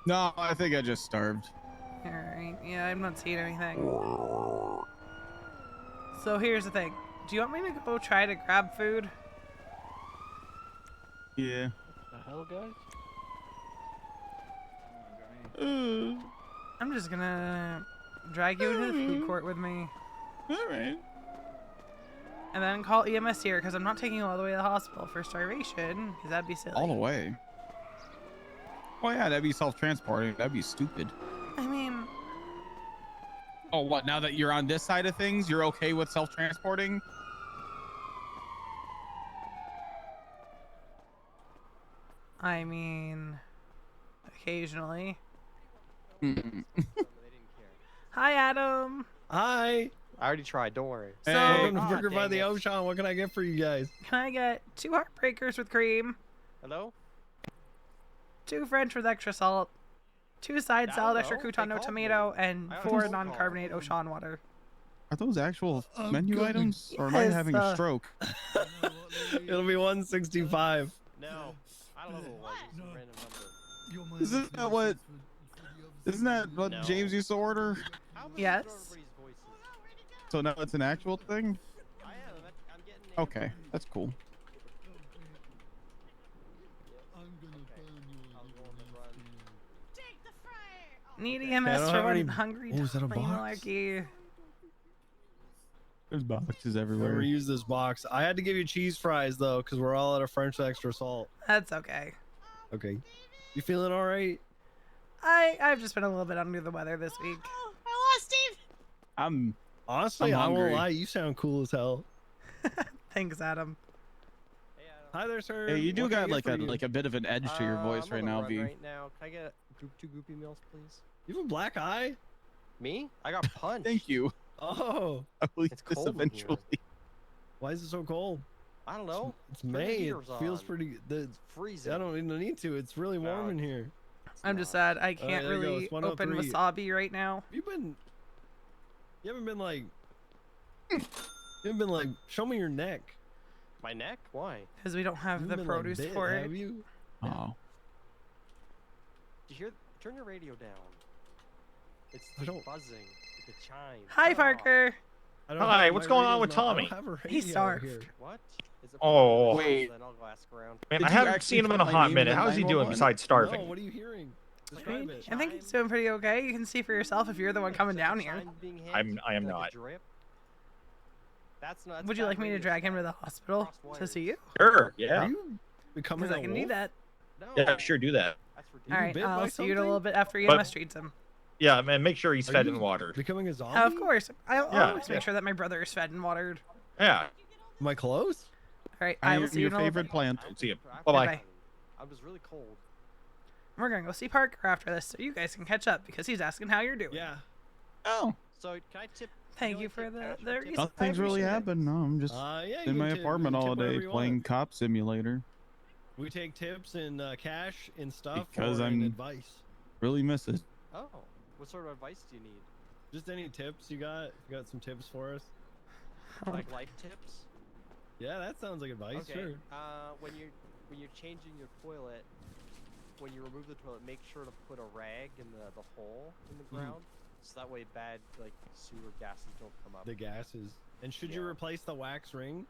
No, I think I just starved. Alright, yeah, I'm not seeing anything. So here's the thing. Do you want me to go try to grab food? Yeah. The hell, guys? I'm just gonna drag you into the food court with me. Alright. And then call EMS here, because I'm not taking you all the way to the hospital for starvation, because that'd be silly. All the way. Well, yeah, that'd be self-transporting. That'd be stupid. I mean... Oh, what? Now that you're on this side of things, you're okay with self-transporting? I mean... Occasionally. Hi, Adam! Hi. I already tried. Don't worry. So, Welcome to Aw, Burger by dang the it. Ocean. What can I get for you guys? can I get 2 heartbreakers with cream, Hello? 2 French with extra salt, 2 side I salad don't extra know. crouton They no called tomato, me. and I 4 already non-carbonate called. Ocean water? Are those actual Oh, menu goodness. items? Or am I Yes, having a stroke? It'll be 165. No. I don't know who it was. It was a random number. Isn't that what? Isn't that what No. James used to order? How am I Yes. gonna know everybody's voices? So now it's an actual thing? I am. I'm getting Okay, that's cool. I'll go on the run. Need I EMS don't for have one any- hungry Oh, is that a Tommy box? Malarkey. There's boxes Never everywhere. use this box. I had to give you cheese fries though, because we're all out of French extra salt. That's okay. Okay. You feeling all right? I've just been a little bit under the weather this week. I'm Honestly, I'm I won't hungry. lie. You sound cool as hell. Thanks, Adam. Hey, Hi there, sir. Hey, you do What can I got get like for a you? like a bit of an edge to your voice I'm right on the now, run V. right now. Can I get group 2 groupie meals, please? You have a black eye? Me? I got punched. Thank you. Oh, I will eat It's this cold in here. eventually. why is it so cold? I don't know. It's Turn the May. It heaters feels on. pretty. It's freezing. I don't even need to. It's really warm No, in here. It's I'm just not. sad I can't there you go. really It's open 103. wasabi right now. You haven't been like. You haven't been like. Show me your neck. My neck? Why? Because we don't have You the haven't been, like, produce bit, for it. have you? Oh. Did you hear? Turn your radio down. It's I don't- buzzing. The chime. Hi, Ah, Parker. I don't Hi, have- what's my going on radio's with not- I Tommy? don't have a He's radio starved. here. What? Is it Oh. Wait. Then I'll go ask around. Man, Did I you haven't actually seen him in a put my hot name minute. in How's he doing 911? besides starving? No, what are you hearing? Describe it. I think he's doing pretty okay. You can see for yourself if you're the one coming down here. I am not. That's not. Would you like me to drag him to the hospital to see you? Sure. Yeah. Are you becoming Because a I can wolf? do that. No. Yeah. Sure. Do that. That's You ridiculous. All right, bit by I'll see you in a little something? bit after But- EMS treats him. Yeah, man. Make sure he's Are fed you and watered. Becoming a zombie? Of course. I'll Yeah, always yeah. make sure that my brother is fed and watered. Yeah. Am I close? All right, I I will am see you your in a little favorite bit. plant. See you. I- Bye-bye. Bye-bye. I was really cold. We're going to go see Parker after this so you guys can catch up because he's asking how you're doing. Yeah. Oh, So can I tip? Thank can you I for tip the cash for reason. tips? nothing's really appreciate it. happened. No, I'm just Yeah. You in can my tip- apartment you can all tip whatever day you playing want. Cop Simulator. We take tips and cash and stuff Because or in I'm- advice. Really miss it. Oh, what sort of advice do you need? Just any tips you got? You got some tips for us? Like life tips. Yeah, that sounds like advice. Okay. Sure. When you're changing your toilet, when you remove the toilet, make sure to put a rag in the hole in the ground, so that way bad like sewer gases don't come up. The gases. And should you Yeah. replace the wax ring?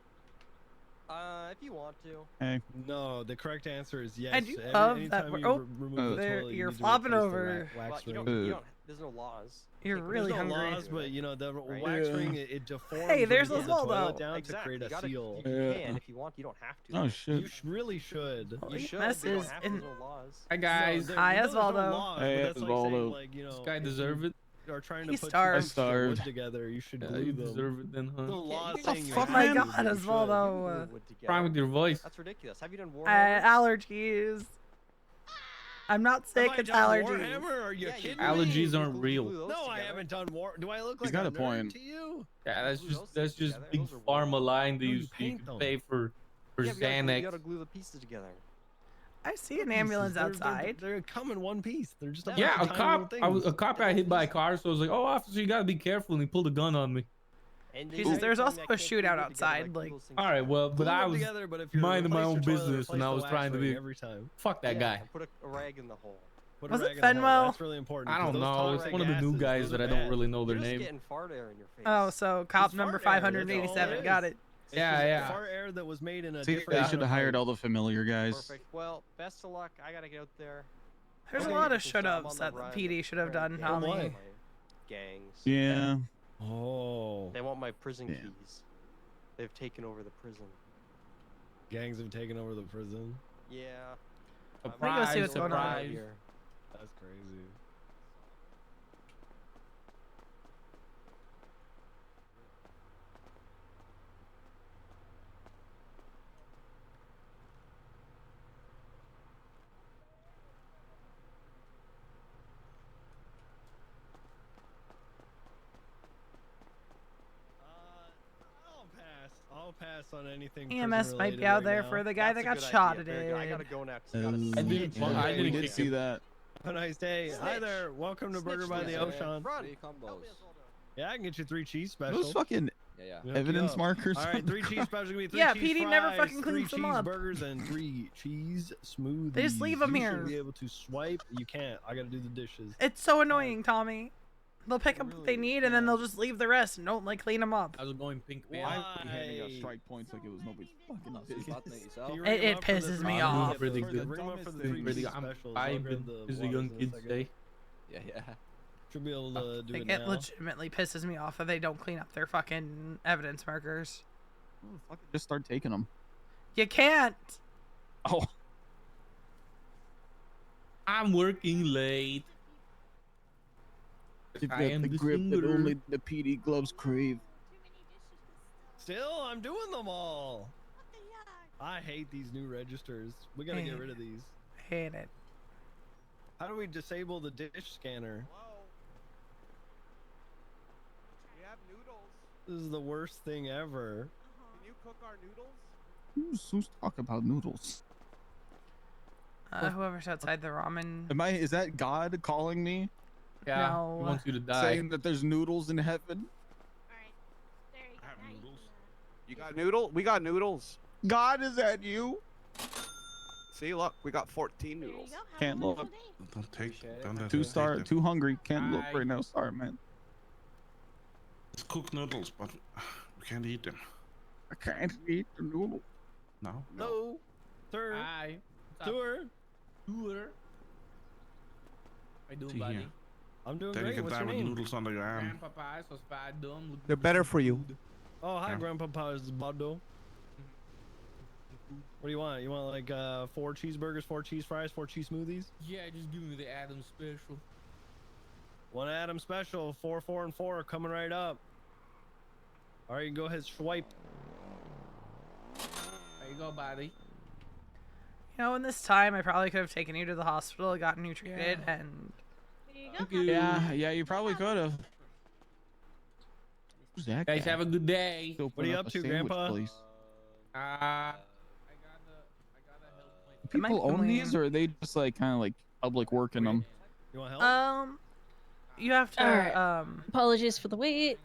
If you want to. Hey, No, the correct answer is yes. I do love that anytime we're- you oh, remove the there- toilet, you're you need to flopping replace the over. wax Well, you ring. don't, you don't. There's no laws. You're Can't- really There's no hungry. laws, but you know the Right? wax Yeah. ring it deforms. Hey, when there's you a put the hole, toilet though. down Exactly. to create a seal. You Yeah. can if you want. You don't have to. oh shit. You really should. Well, You he should. But you don't messes have to. in- There's no laws. Hi guys. No, Hi, there's no Osvaldo. laws, but Hey, that's like Osvaldo. saying, like, you know, This guy if deserve you it. Are trying He to put starved. two pieces of wood Starved. together. You should Yeah, glue you them. deserve it then, The huh? law you saying you Oh can- my have to, God, but you should. Osvaldo. Glue wood together. Wrong with your voice? That's ridiculous. Have you done war? Allergies. I'm not sick. Have I It's done allergies. Warhammer? Are you Yeah, kidding Allergies me? aren't real. No, I haven't done war. Do I look He's like got a a nerd point. to you? Yeah, that's Glue just those that's things just together. big Those are pharma line that No, you you paint can them. pay for Yeah, but you Xanax. gotta glue the pieces together. I see an ambulance outside. They're come in one piece. They're just a Yeah, bunch a of tiny little cop. things. A cop got hit by a car, so I was like, "Oh, officer, you gotta be careful." And he pulled a gun on me. And then Jesus, you're there's telling also me I a can't glue shootout wood together outside, glue like- those things All right, together. well, but Glue I them was together, but if you're minding my replace own your toilet, business, and replace I the was wax trying to ring be every time. fuck that Yeah, guy. and put a rag in the hole. Put Was a it rag in the hole. Fenwell? That's really important. I don't 'cause those know. toxic It's one of the new gases, guys those that are I don't bad. really know their You're just name. getting fart air in your face. Oh, so cop It's number fart air, that's all 587. it Got is. it. It's Yeah, just yeah. fart air that was made in a See, different. they kind should of have hired pipe. all the familiar guys. Perfect. Well, best of luck. I gotta get out there. There's Okay. a lot of So I'm should on haves the that the run. PD should have done, Yeah, Tommy. why? my gangs. Yeah. Oh, They want my prison Yeah. keys. They've taken over the prison. gangs have taken over the prison. Yeah. Let me go see what's going on. Surprise. Here. That's crazy. I'll pass on anything. EMS might be prison-related out right there now. for the guy That's that a got good shot idea. Very good. I gotta today. go next. I gotta I see didn't- you. I we didn't did kick see him. that. Have a nice day. Hi Snitch. there. Welcome to Burger by the Snitch, Ocean. Run. Three Help combos. me, Osvaldo. Yeah, I can get you 3 cheese Those specials. fucking Yeah, yeah. We'll hook you evidence up. markers. All right, 3 cheese specials. Give me 3 Yeah, cheese PD never fries, fucking 3 cleans them up. cheeseburgers, and 3 cheese smoothies. They just leave 'em You here. should be able to swipe. You can't. I gotta do the dishes. It's so annoying, Tommy. They'll pick up what they need and then they'll just leave the rest and don't like clean them up. I was going pink Why? man. He handing us strike points like it was nobody's fucking Not too business. bad, mate, yourself. Can you It- ring 'em it up for the pisses three me cheese- off. Really for the- good. Ring 'em up for the Really 3 Really, cheese I'm specials. I'll vibing. grab the As the waters young in a kids second. say. Yeah, yeah. Should be able to do Like, it it now. legitimately pisses me off that they don't clean up their fucking evidence markers. Oh, fuck it, just start taking them. You can't. Oh, I'm working late. you've I got am the the grip that singer. only the PD gloves crave. Still, I'm doing them all. I hate these new registers. We gotta get rid of these. I hate it. How do we disable the dish scanner? Hello. We have noodles. This is the worst thing ever. Can you cook our noodles? Who's talking about noodles? Whoever's outside the ramen. Is that God calling me, Yeah, No. he wants you to die. saying that there's noodles in heaven? Alright. There you go. Now you can, You got noodle? We got noodles. God, is that you? See, look, we got 14 there you noodles. go. Have Can't a look. wonderful day. Don't take Appreciate it. don't let Too them star, take them. too hungry. Can't look Aye. right now. Sorry, man. It's cooked noodles, but we can't eat them. I can't eat the noodle. No. No. Sir. Hi. Tour. Tour. How you doing, See buddy? here. I'm doing Then you great. can What's die your with name? noodles under your arm. Grandpapa, so fat, dumb. looking They're better for you. food. Oh, hi, Yeah. Grandpapa. Is Bado. What do you want? You want like 4 cheeseburgers, 4 cheese fries, 4 cheese smoothies? Yeah, just give me the Adam special. 1 Adam special. 4, 4, and 4 coming right up. All right, you can go ahead swipe. There you go, buddy. You know, in this time, I probably could have taken you to the hospital, gotten you treated, and There you go. Thank you. Yeah, you probably could have. Who's that Guys, guy? have a good day. Still What are you putting up a to, sandwich Grandpa? place. I gotta help my It might People be own lame. these, or are they just like kind of like public working them? You want help? You have to. Alright. Apologies for the wait.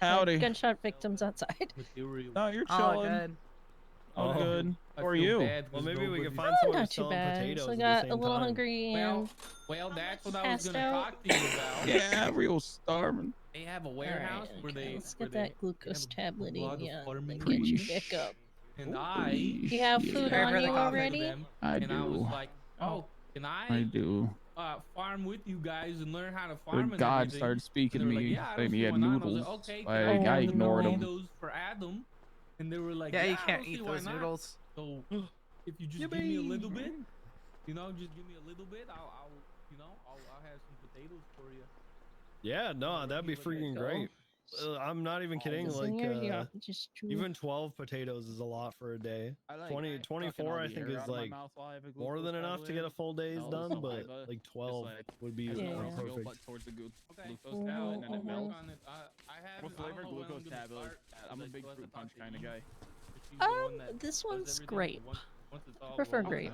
Howdy. Gunshot victims outside. Material. No, you're Oh, chilling. good. All Oh. good. I How are feel you? bad Well, 'cause maybe we can nobody's- find someone Not who's too selling bad. potatoes So I at the got same a little time. hungry and Well, that's what I was passed gonna out. talk to you about. Yeah, real starving. They have a warehouse Alright, where okay, they let's where get they that glucose have a tablet lot in of ya, farming then get you creatures. back up. And You have food Sorry on for the you coffee. already? I and I was do. like, oh, can I do. farm with you guys and learn how to The farm and God everything? started speaking And to they were like, me, yeah, I don't saying see he had why not. And I was noodles. like, okay, can I I have the ignored him. potatoes for Adam? And they were like, Yeah, yeah, you I can't don't eat see why those not. noodles. So if you just give me a little bit, you know, just give me a little bit, I'll have some potatoes for you. Yeah, no, that'd be freaking great. I'm not even kidding. Just Like, in here, just chew. even 12 potatoes is a lot for a day. 20, 24, I think is like more than enough to get a full day's done, but like 12 would be Yeah. perfect. Towards the glucose Mhm, tablet, and then it mhm. melts. I have What flavor glucose tablet? I'm a big fruit punch kind of guy. This one's grape. I prefer grape.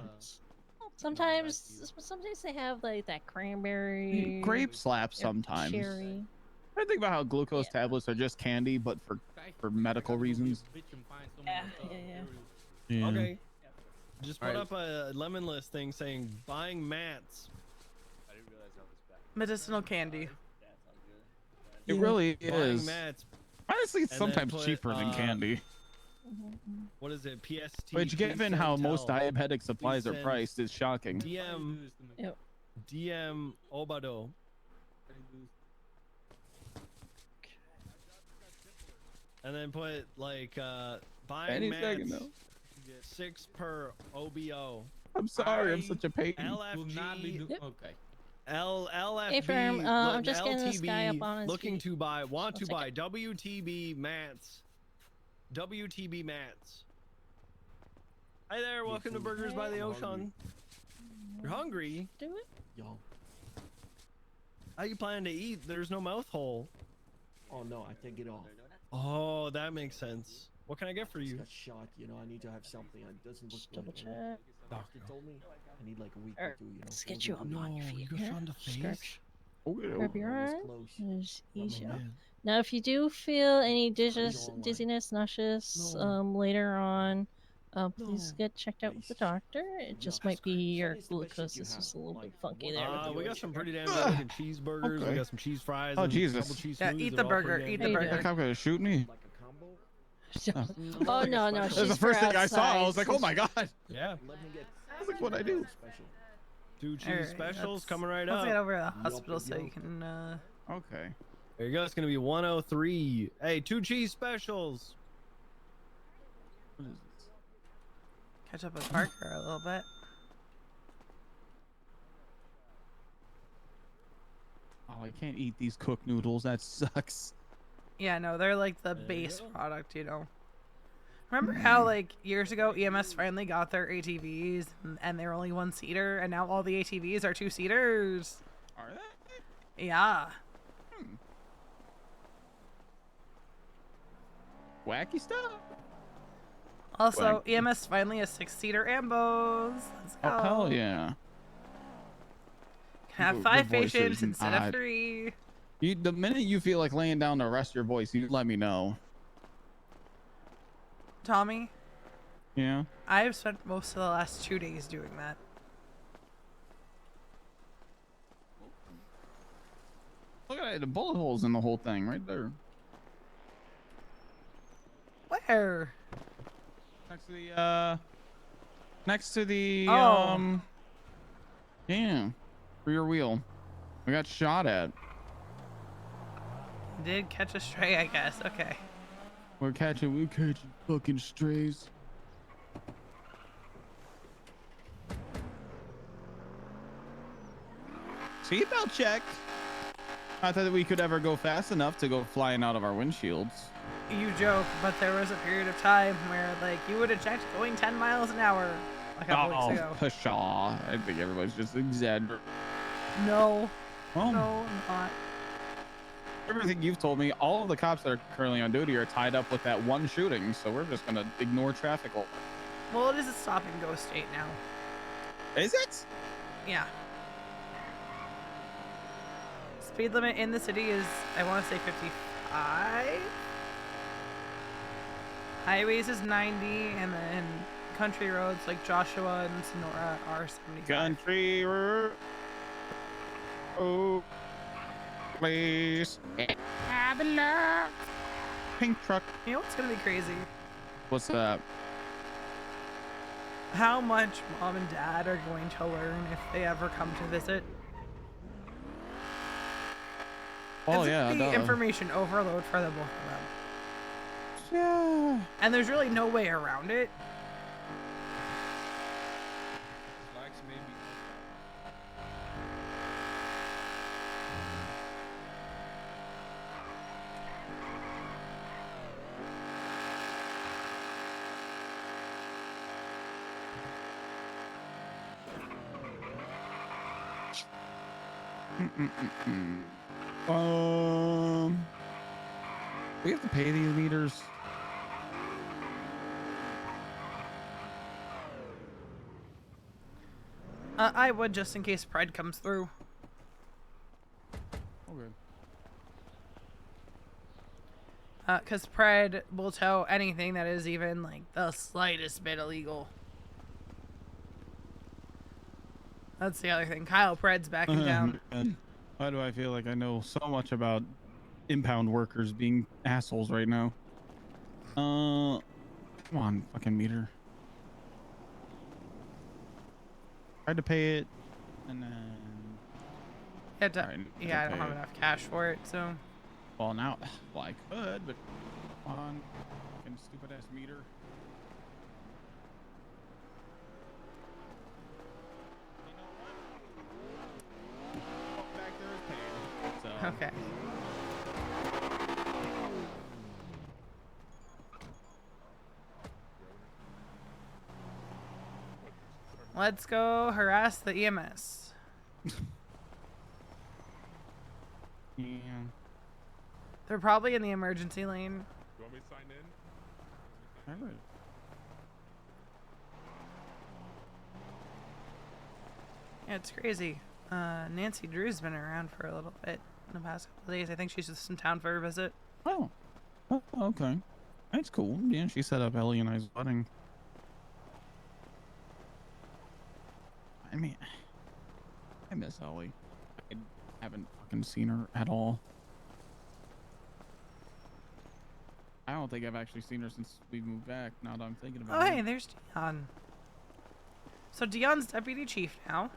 Sometimes they have like that cranberry. Grape slaps or sometimes. Cherry. I think about how glucose tablets are just candy, but for medical reasons. Yeah. Okay. Just put Alright. up a lemon list thing saying buying mats. Medicinal candy. It really Buying is. mats. Honestly, it's And then sometimes put, cheaper than candy. What is it? PST. Which, given please how send most tell. diabetic supplies are send priced, is shocking. DM Obado. And then put like buying Any mats second, though. 6 per OBO. I'm sorry, I'm such a pain. LFG. Okay. LFB. Hey, Firm, I'm just getting this guy up LTB on his looking feet. to buy, want to One buy WTB mats. WTB mats. Hi there, welcome to Burgers by the Ocean. You're hungry? Do it. Yo. How you planning to eat? There's no mouth hole. Oh no, I take it off. Oh, that makes sense. What can I get for you? Got shot, you know. I need to have something. It doesn't look Double good. You know? check. Doctor told me I need like a week Or, or two. You know. let's full get you up recovery. on your feet. you got Here. shot in the face? Stretch. Okay. Grab your That was arm. close. Just Oh, ease you up. man. Now, if you do feel any all right. dizziness, nauseous, No. later on, please No. get checked out with the doctor. It just might be your glucose is just a little bit funky there. with the We got blood some sugar. pretty damn good looking cheeseburgers. We Okay. got some cheese fries. Oh, and Jesus. A couple cheese Yeah, smoothies. eat They're the all burger, pretty eat damn the good. burger. That cop gonna shoot me? Like a combo. Oh no, no, That's she's the first for thing I saw. I was outside. like, oh my god. Yeah. Let me get. That's like what I do. Special. 2 cheese Alright, specials let's- coming right Let's get up. over to the hospital so you can. Okay. There you go. It's gonna be 103. Hey, 2 cheese specials. What is this? Catch up with Parker a little bit. Oh, I can't eat these cooked noodles. That sucks. Yeah, no, they're like the There you base go. product, you know. Remember how like years ago EMS finally got their ATVs and they're only 1-seater, and now all the ATVs are 2-seaters? Are they? Yeah. Wacky stuff. Also, Wacky. EMS finally has 6-seater ambos. Let's go. Oh hell yeah. Can have Your 5 voice is patients instead of odd. 3. The minute you feel like laying down to rest your voice, you let me know. Tommy, Yeah. I've spent most of the last 2 days doing that. Look at it, the bullet holes in the whole thing right there. Where? Next to the Oh. yeah, rear wheel. I got shot at. Did catch a stray, I guess. Okay. We're catching fucking strays. Seatbelt check. Not that we could ever go fast enough to go flying out of our windshields. You joke, but there was a period of time where, like, you would have checked going 10 miles an hour a couple weeks ago. pshaw. I think everybody's just exaggerating. No. Oh. No, not. Everything you've told me, all of the cops that are currently on duty are tied up with that one shooting, so we're just gonna ignore traffic. Well, it is a stop and go state now. Is it? Yeah. speed limit in the city is, I want to say 55. Highways is 90, and then country roads like Joshua and Sonora are 75. Country road. Oh, please. Pink truck. You know what's gonna be crazy? What's that? How much mom and dad are going to learn if they ever come to visit. Oh It's yeah, gonna be duh. information overload for the both of them. Yeah. And there's really no way around it. Flax maybe. We have to pay these meters. I would, just in case Pride comes through. Okay. Because Pride will tow anything that is even like the slightest bit illegal. That's the other thing. Kyle Pred's backing down. Why do I feel like I know so much about impound workers being assholes right now? Come on, fucking meter. Tried to pay it, and then Alright, Yeah, I don't okay. have enough cash for it, so. well now, well I could, but come on, fucking stupid ass meter. You know what? Oh, back there is paid. So. Okay. Let's go harass the E EMS. Yeah. They're probably in the emergency lane. You want me to sign in? Alright. Yeah, it's crazy. Nancy Drew's been around for a little bit in the past couple of days. I think she's just in town for a visit. Oh. Oh, okay. That's cool. Yeah, she set up Ellie and I's wedding. I mean, I miss Ellie. I haven't fucking seen her at all. I don't think I've actually seen her since we moved back, now that I'm thinking about Oh, it. hey, there's Dion. So Dion's deputy chief now,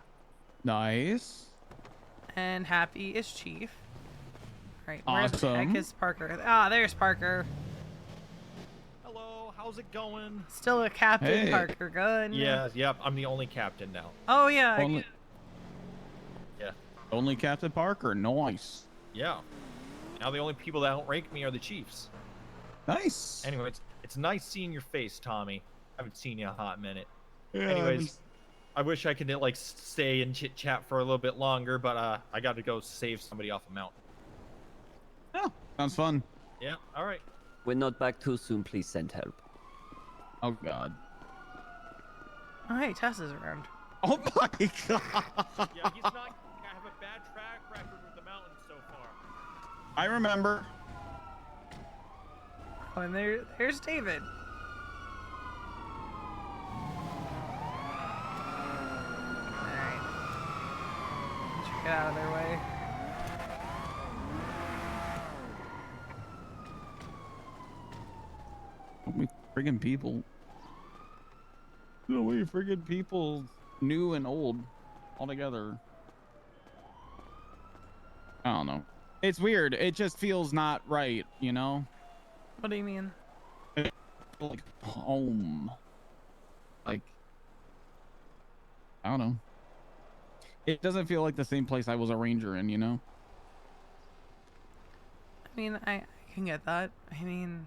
Nice. and Happy is chief. Right, where the Awesome. heck is Parker? Ah, there's Parker. Hello, how's it going? Still a Captain Hey. Parker gun. Yeah, yep, I'm the only captain now. Oh, yeah. Only, Yeah, only Captain Parker. Nice. yeah. Now the only people that outrank me are the chiefs. Nice. Anyway, it's nice seeing your face, Tommy. I haven't seen you in a hot minute. Yeah, Anyways, I wish I could like stay and chit chat for a little bit longer, but I got to go save somebody off a mountain. Oh, sounds fun. Yeah, all right. We're not back too soon. Please send help. Oh, God. Oh, hey, Tess is around. Oh, my God. Yeah, he's not. I have a bad track record with the mountains so far. I remember. Oh, and there's David. Alright. Get out of their way. So many friggin' people. So many friggin' people, new and old, all together. I don't know. It's weird. It just feels not right, you know? What do you mean? Like home. Like, I don't know. It doesn't feel like the same place I was a ranger in, you know? I mean, I can get that. I mean,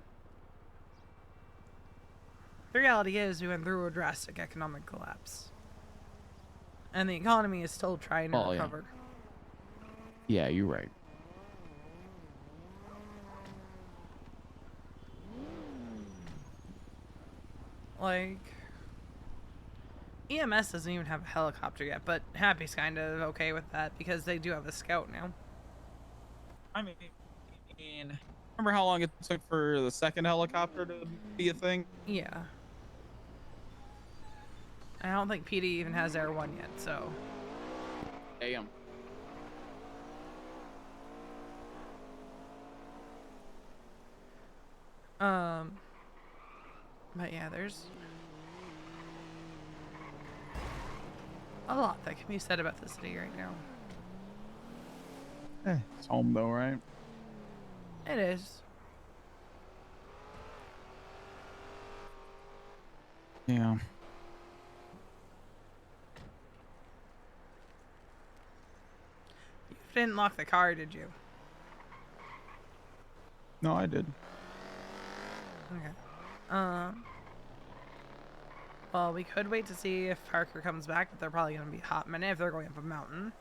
the reality is we went through a drastic economic collapse. And the economy is still trying to Oh, yeah. recover. Yeah, you're right. Like, EMS doesn't even have a helicopter yet, but Happy's kind of okay with that because they do have a scout now. I mean, remember how long it took for the second helicopter to be a thing? Yeah. I don't think PD even has Air 1 yet, so. Damn. But yeah, there's a lot that can be said about the city right now. It's home though, right? It is. Yeah. You didn't lock the car, did you? No, I did. Okay. Well, we could wait to see if Parker comes back, but they're probably going to be a hot minute if they're going up a mountain.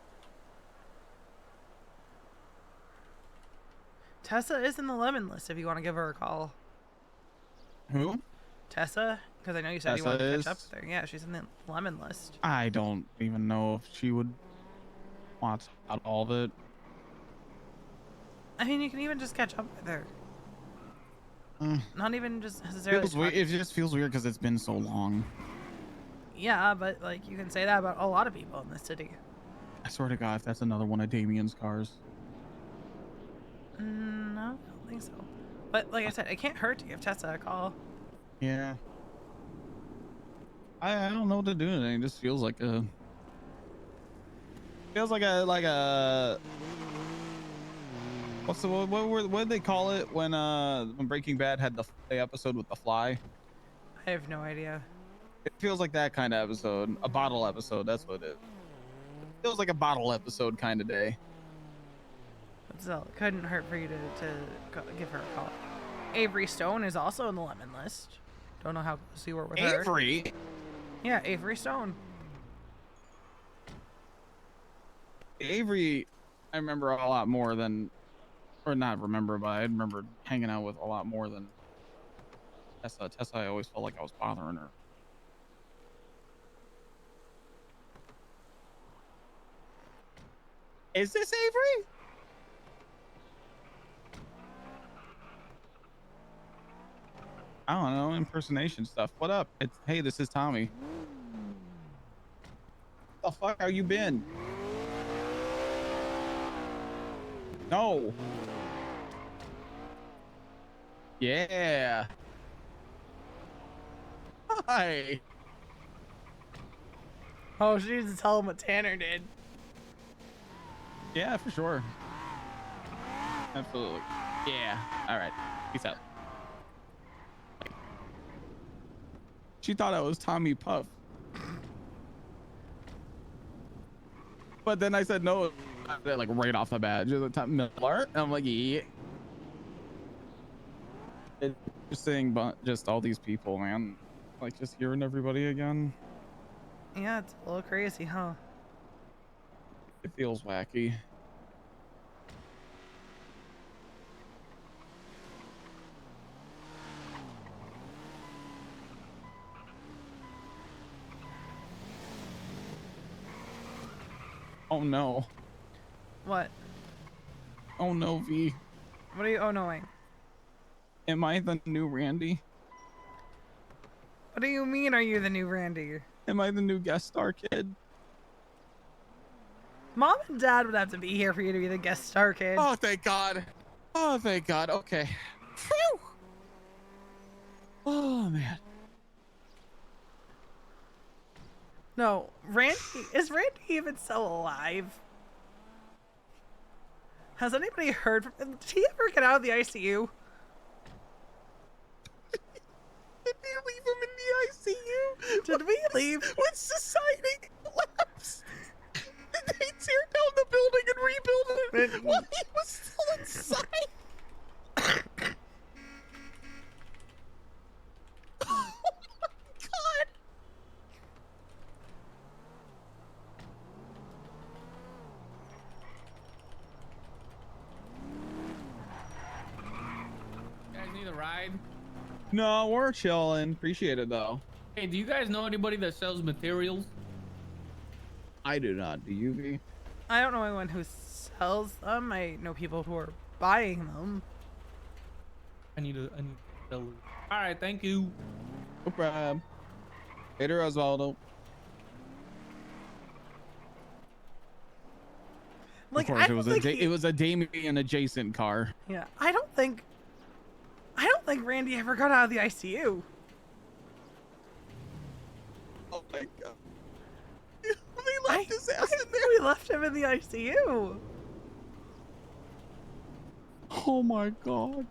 Tessa is in the lemon list if you want to give her a call. Who? Tessa? Because I know you said you Tessa wanted to is? catch up with her. Yeah, she's in the lemon list. I don't even know if she would want out all of it. I mean, you can even just catch up with her. Not even just necessarily. It just feels weird because it's been so long. Yeah, but like you can say that about a lot of people in the city. I swear to God, if that's another one of Damien's cars. No, I don't think so. But like I said, it can't hurt to give Tessa a call. Yeah. I don't know what to do today. It just feels like a what did they call it when Breaking Bad had the episode with the fly? I have no idea. It feels like that kind of episode, a bottle episode. That's what it is. It feels like a bottle episode kind of day. But still, it couldn't hurt for you to give her a call. Avery Stone is also in the lemon list. Don't know how close you were with her. Avery? Yeah, Avery Stone. Avery, I remember a lot more than, or not remember, but I remember hanging out with a lot more than Tessa. Tessa, I always felt like I was bothering her. Is this Avery? I don't know, impersonation stuff. What up? Hey, this is Tommy. What the fuck? How you been? No. Yeah. Hi. Oh, she needs to tell him what Tanner did. Yeah, for sure. Absolutely. Yeah. All right. Peace out. She thought I was Tommy Puff. But then I said no, like right off the bat. She was like, Tom Miller. And I'm like, yeah. Interesting, but just all these people, man. Like just hearing everybody again. Yeah, it's a little crazy, huh? It feels wacky. Oh no. What? Oh no, V. What are you oh knowing? Am I the new Randy? What do you mean, are you the new Randy? Am I the new guest star kid? Mom and Dad would have to be here for you to be the guest star kid. Oh, thank God. Oh, thank God. Okay. Phew. Oh, man. No, Randy, is Randy even still alive? Has anybody heard from him? Did he ever get out of the ICU? Did we leave him in the ICU? Did we leave? When society collapsed? Did they tear down the building and rebuild it while he was still inside? Oh my God. You guys need a ride? No, we're chilling. Appreciate it though. Hey, do you guys know anybody that sells materials? I do not. Do you, V? I don't know anyone who sells them. I know people who are buying them. I need to tell her. All right, thank you. No problem. Later, Osvaldo. Like, of I course, don't think it was a Damien adjacent car. Yeah, I don't think Randy ever got out of the ICU. Oh my god. We left his ass in there. We left him in the ICU. Oh my god.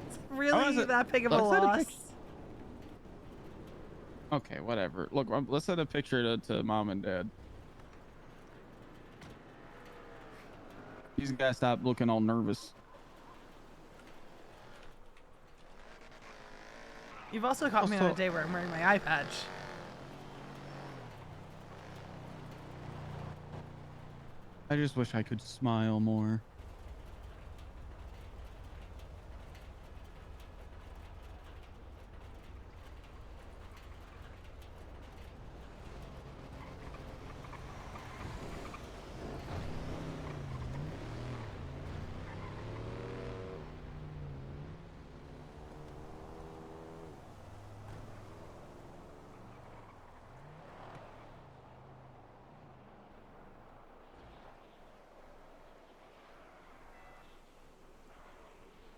It's really that big of a loss. Okay, whatever. Look, let's send a picture to mom and dad. These guys stop looking all nervous. You've also caught me on a day where I'm wearing my eye patch. I just wish I could smile more.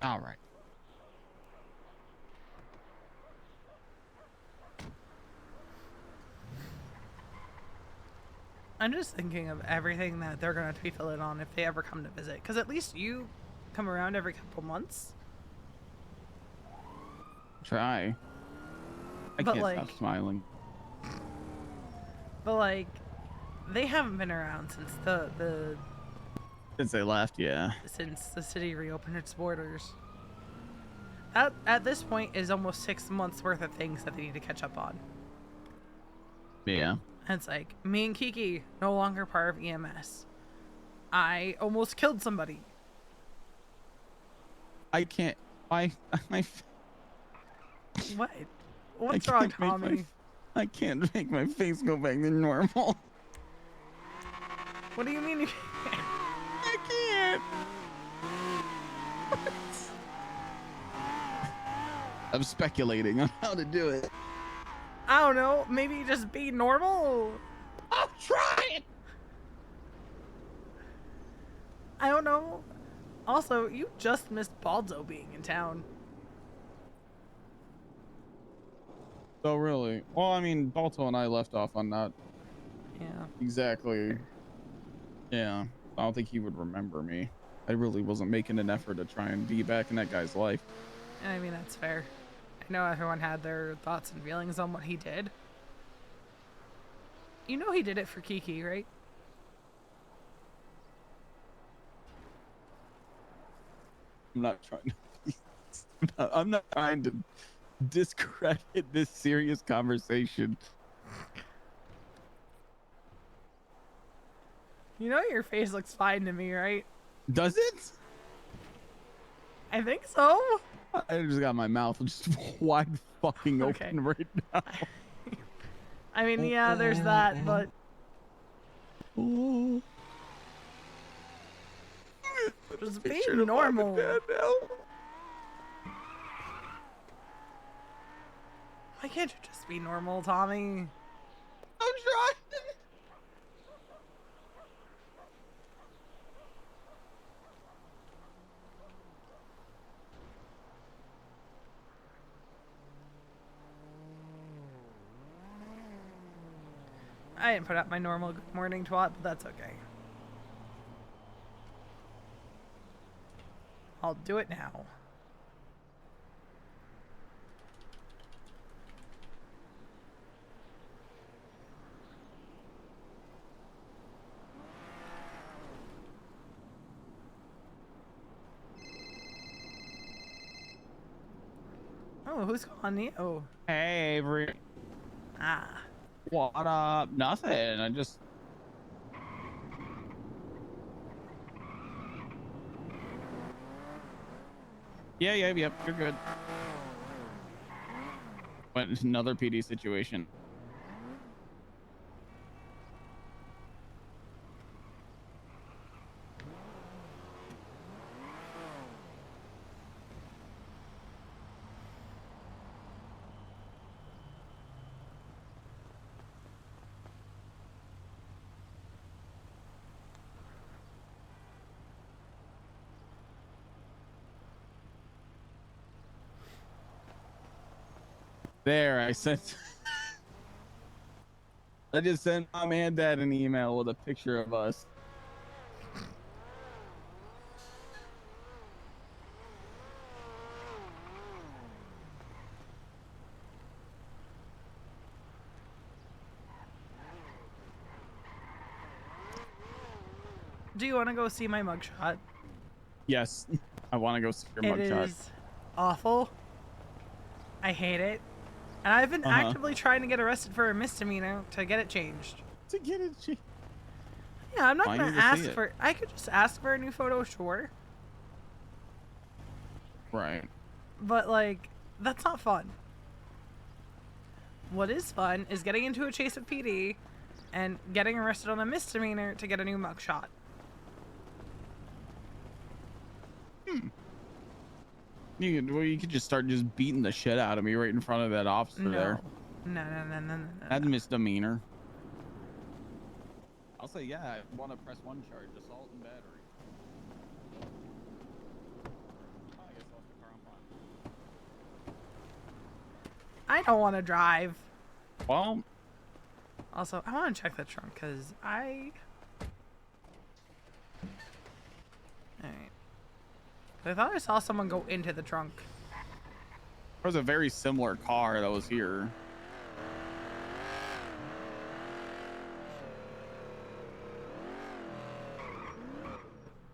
All right. I'm just thinking of everything that they're going to be filling on if they ever come to visit. Because at least you come around every couple months. Try. I But, can't like, stop smiling. But, like, they haven't been around since Since they left, yeah. since the city reopened its borders. At this point is almost 6 months worth of things that they need to catch up on. Yeah. And it's like, me and Kiki, no longer part of EMS. I almost killed somebody. I can't. My What? What's wrong, Tommy? I can't make my face go back to normal. What do you mean you can't? I can't. I'm speculating on how to do it. I don't know. Maybe just be normal. I'll try it. I don't know. Also, you just missed Baldo being in town. Oh, really? Well, I mean, Balto and I left off on that. Yeah. Exactly. Yeah. I don't think he would remember me. I really wasn't making an effort to try and be back in that guy's life. I mean, that's fair. I know everyone had their thoughts and feelings on what he did. You know he did it for Kiki, right? I'm not trying to I'm not trying to discredit this serious conversation. You know your face looks fine to me, right? Does it? I think so. I just got my mouth just wide fucking open right now. I mean, yeah, there's that, but... Just be normal. Why can't you just be normal, Tommy? I'm trying. I didn't put up my normal good morning twat, but that's okay. I'll do it now. Oh, who's calling you? Hey, Avery. Ah. What up? Nothing. I just... Yeah, you're good. Went another PD situation. There, I sent. I just sent mom and dad an email with a picture of us. Do you want to go see my mugshot? Yes, I want to go see your It mugshot. is awful. I hate it. And I've been actively trying to get arrested for a misdemeanor to get it changed. To get it changed? Yeah, I'm not Why going you to to see ask it? for... I could just ask for a new photo, sure. Right. But, like, that's not fun. What is fun is getting into a chase with PD and getting arrested on a misdemeanor to get a new mugshot. You could just start just beating the shit out of me right in front of that officer there. No. That's misdemeanor. I'll say, yeah, I want to press 1 charge, assault and battery. Oh, I guess I'll have the car on fire. I don't want to drive. Well, Also, I want to check the trunk because I... Alright. I thought I saw someone go into the trunk. there was a very similar car that was here.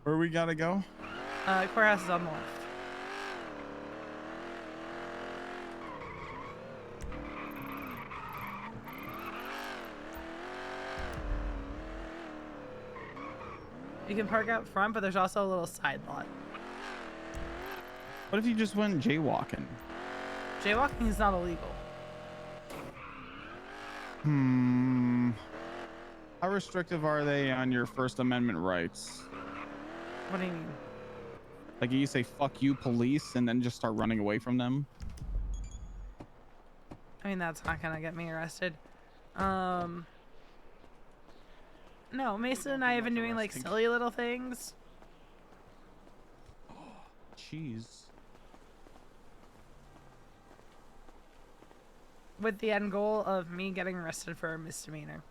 Where we gotta go? Courthouse is on the left. You can park out front, but there's also a little side lot. What if you just went jaywalking? Jaywalking is not illegal. How restrictive are they on your First Amendment rights? What do you mean? Like you say, fuck you, police, and then just start running away from them? I mean, that's not gonna get me arrested. No, Mason and I have been doing like silly little things. Jeez. With the end goal of me getting arrested for a misdemeanor.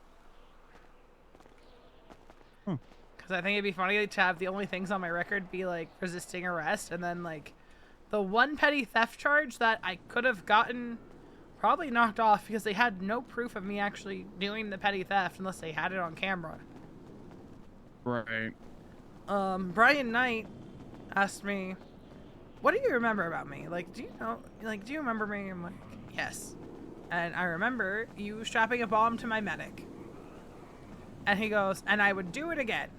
Because I think it'd be funny to have the only things on my record be like resisting arrest and then like the one petty theft charge that I could have gotten probably knocked off because they had no proof of me actually doing the petty theft unless they had it on camera. Right. Brian Knight asked me, what do you remember about me? Like, do you remember me? I'm like, yes. And I remember you strapping a bomb to my medic. And he goes, and I would do it again.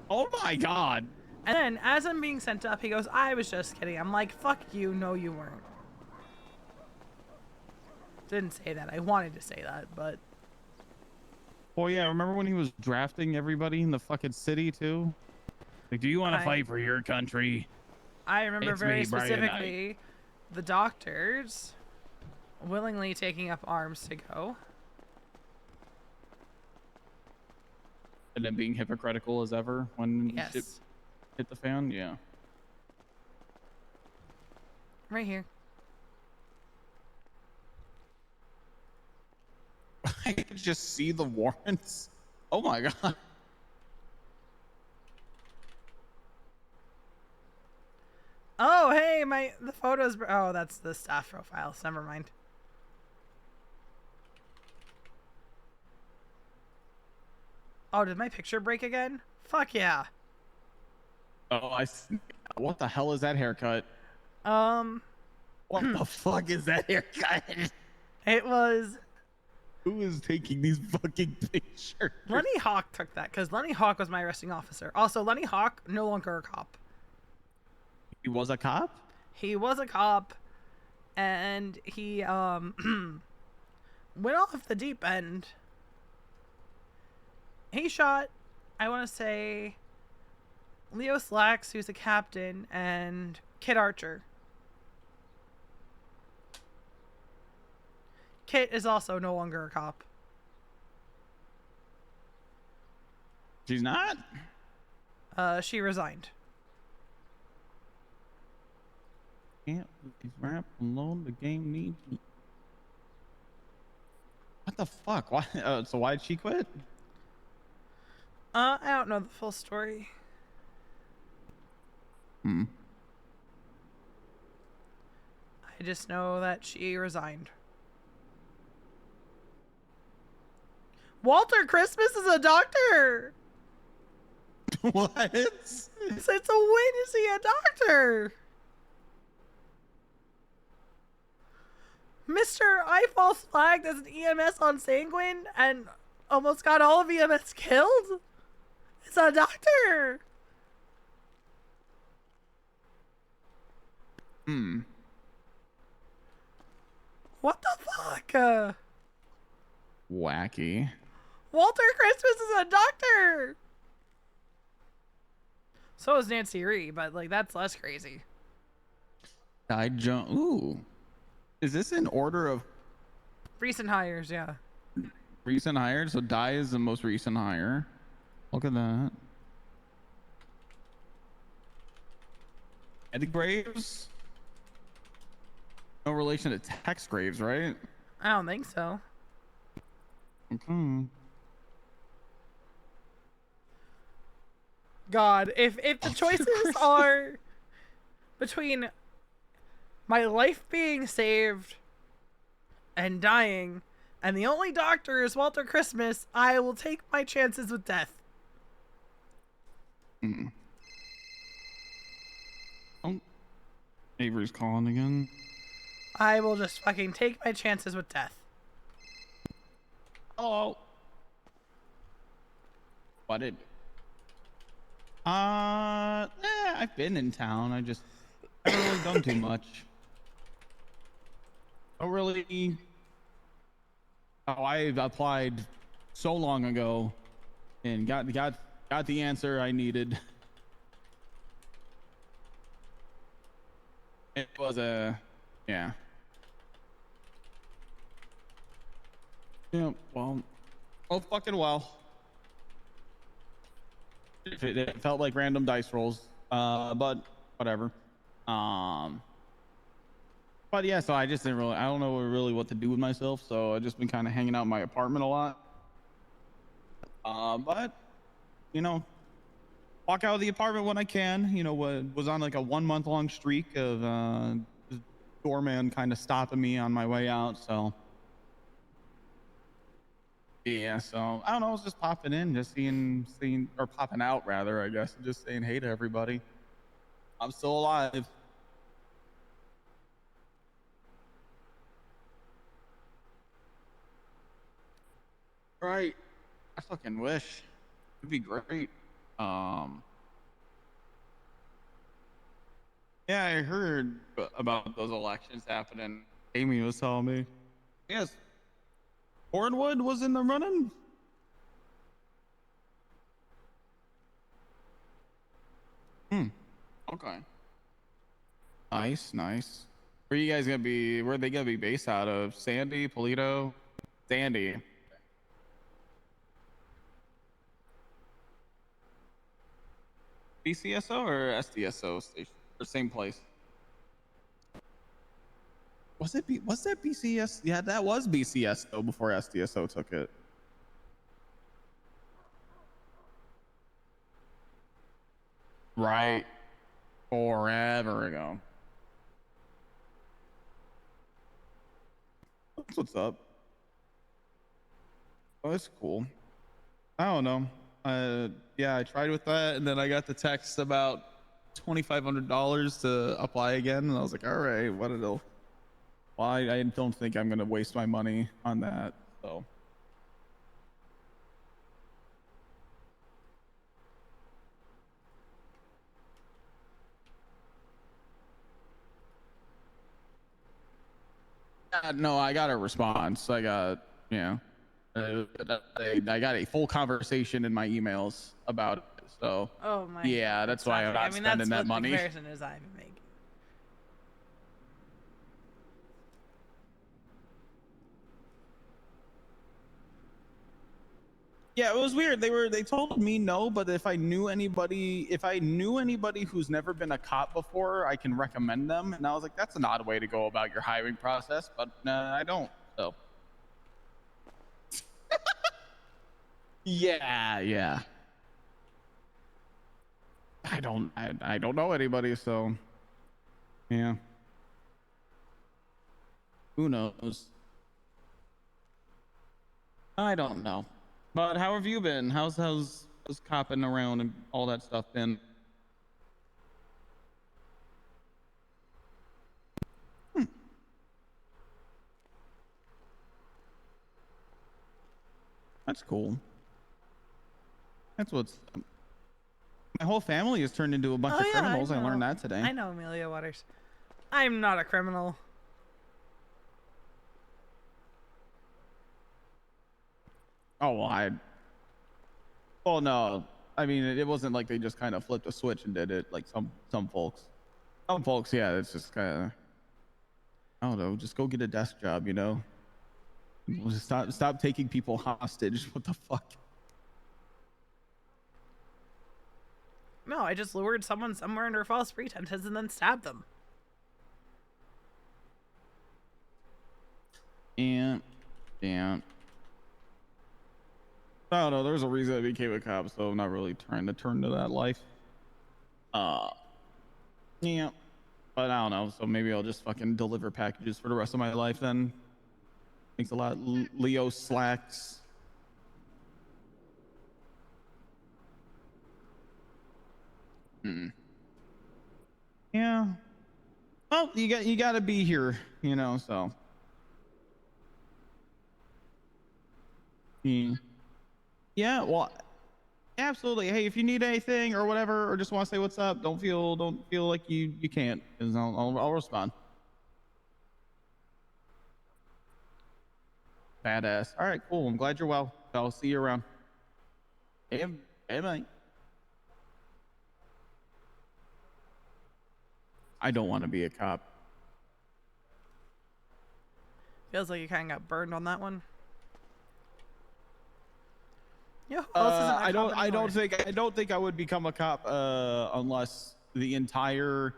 Oh my god. And then as I'm being sent up, he goes, I was just kidding. I'm like, fuck you. No, you weren't. Didn't say that. I wanted to say that, but... Oh yeah, remember when he was drafting everybody in the fucking city too? Like, do you want to fight for your country? I remember It's very me, Brian specifically the doctors willingly taking up arms to go. And then being hypocritical as ever when Yes. shit hit the fan? Yeah. Right here. I could just see the warrants. Oh my god. Oh, hey, the photos. Oh, that's the staff profiles. Never mind. Oh, did my picture break again? Fuck yeah. Oh, what the hell is that haircut? What the fuck is that haircut? It was... Who is taking these fucking pictures? Lenny Hawk took that, because Lenny Hawk was my arresting officer. Also, Lenny Hawk, no longer a cop. He was a cop? He was a cop, and he, went off the deep end. He shot, I want to say, Leo Slacks, who's a captain, and Kit Archer. Kit is also no longer a cop. She's not? She resigned. Can't rap alone, the game needs me. What the fuck? Why? So why did she quit? I don't know the full story. Hmm. I just know that she resigned. Walter Christmas is a doctor. What? It's a win to see a doctor. Mr. I false flagged as an EMS on Sanguine and almost got all of EMS killed. It's a doctor. Hmm. What the fuck? Wacky. Walter Christmas is a doctor. So is Nancy Ree, but like that's less crazy. Ooh. Is this in order of Recent hires, yeah. recent hires? So Di is the most recent hire. Look at that. Eddie Graves? No relation to Tex Graves, right? I don't think so. Okay. God, if the choices are between my life being saved and dying, and the only doctor is Walter Christmas, I will take my chances with death. Hmm. Oh, Avery's calling again. I will just fucking take my chances with death. Hello. What did? I've been in town. I haven't really done too much. Don't really. Oh, I applied so long ago, and got the answer I needed. It was yeah. Yeah. Well. Oh fucking well. It felt like random dice rolls, but whatever. But yeah, so I just didn't really, I don't know really what to do with myself, so I just been kind of hanging out in my apartment a lot. But you know, walk out of the apartment when I can. You know, was on like a 1 month long streak of doorman kind of stopping me on my way out. So yeah, so I don't know, I was just popping in, just seeing, or popping out rather, I guess, and just saying hey to everybody. I'm still alive. Right. I fucking wish. It'd be great. Yeah, I heard about those elections happening. Amy was telling me. Yes. Hornwood was in the running? Hmm. Okay. Nice, nice. Where you guys gonna be? Where are they gonna be based out of? Sandy, Polito? Sandy. BCSO or SDSO station? Or same place? Was that BCS? Yeah, that was BCSO before SDSO took it. Right. Forever ago. That's what's up. Oh, that's cool. I don't know. Yeah, I tried with that, and then I got the text about $2,500 to apply again, and I was like, all right, what it'll. Well, I don't think I'm gonna waste my money on that. So. No, I got a response. I got, I got a full conversation in my emails about it. So, Oh my. yeah, that's why I'm not spending that money. That's what the comparison is I'm making. Yeah, it was weird. They told me no, but if I knew anybody who's never been a cop before, I can recommend them. And I was like, that's an odd way to go about your hiring process, but I don't. So Yeah, yeah. I don't know anybody, so yeah. Who knows? I don't know. But how have you been? How's copping around and all that stuff been? That's cool. That's what's. My whole family has turned into a bunch of criminals. I learned that today. I know Amelia Waters. I'm not a criminal. Oh well, well, no. I mean, it wasn't like they just kind of flipped a switch and did it. Like some folks. Some folks, yeah. It's just kind of. I don't know. Just go get a desk job, you know. Just stop taking people hostage. What the fuck? No, I just lured someone somewhere under false pretenses and then stabbed them. Yeah. I don't know. There's a reason I became a cop, so I'm not really trying to turn to that life. Yeah. But I don't know. So maybe I'll just fucking deliver packages for the rest of my life then. Thanks a lot, Leo Slacks. Yeah. Well, you got to be here, you know. So. Yeah. Well. Absolutely. Hey, if you need anything or whatever, or just want to say what's up, don't feel like you can't, because I'll respond. Badass. All right, cool. I'm glad you're well. I'll see you around. Hey, mate. I don't want to be a cop. Feels like you kind of got burned on that one. Yeah. I don't think I would become a cop unless the entire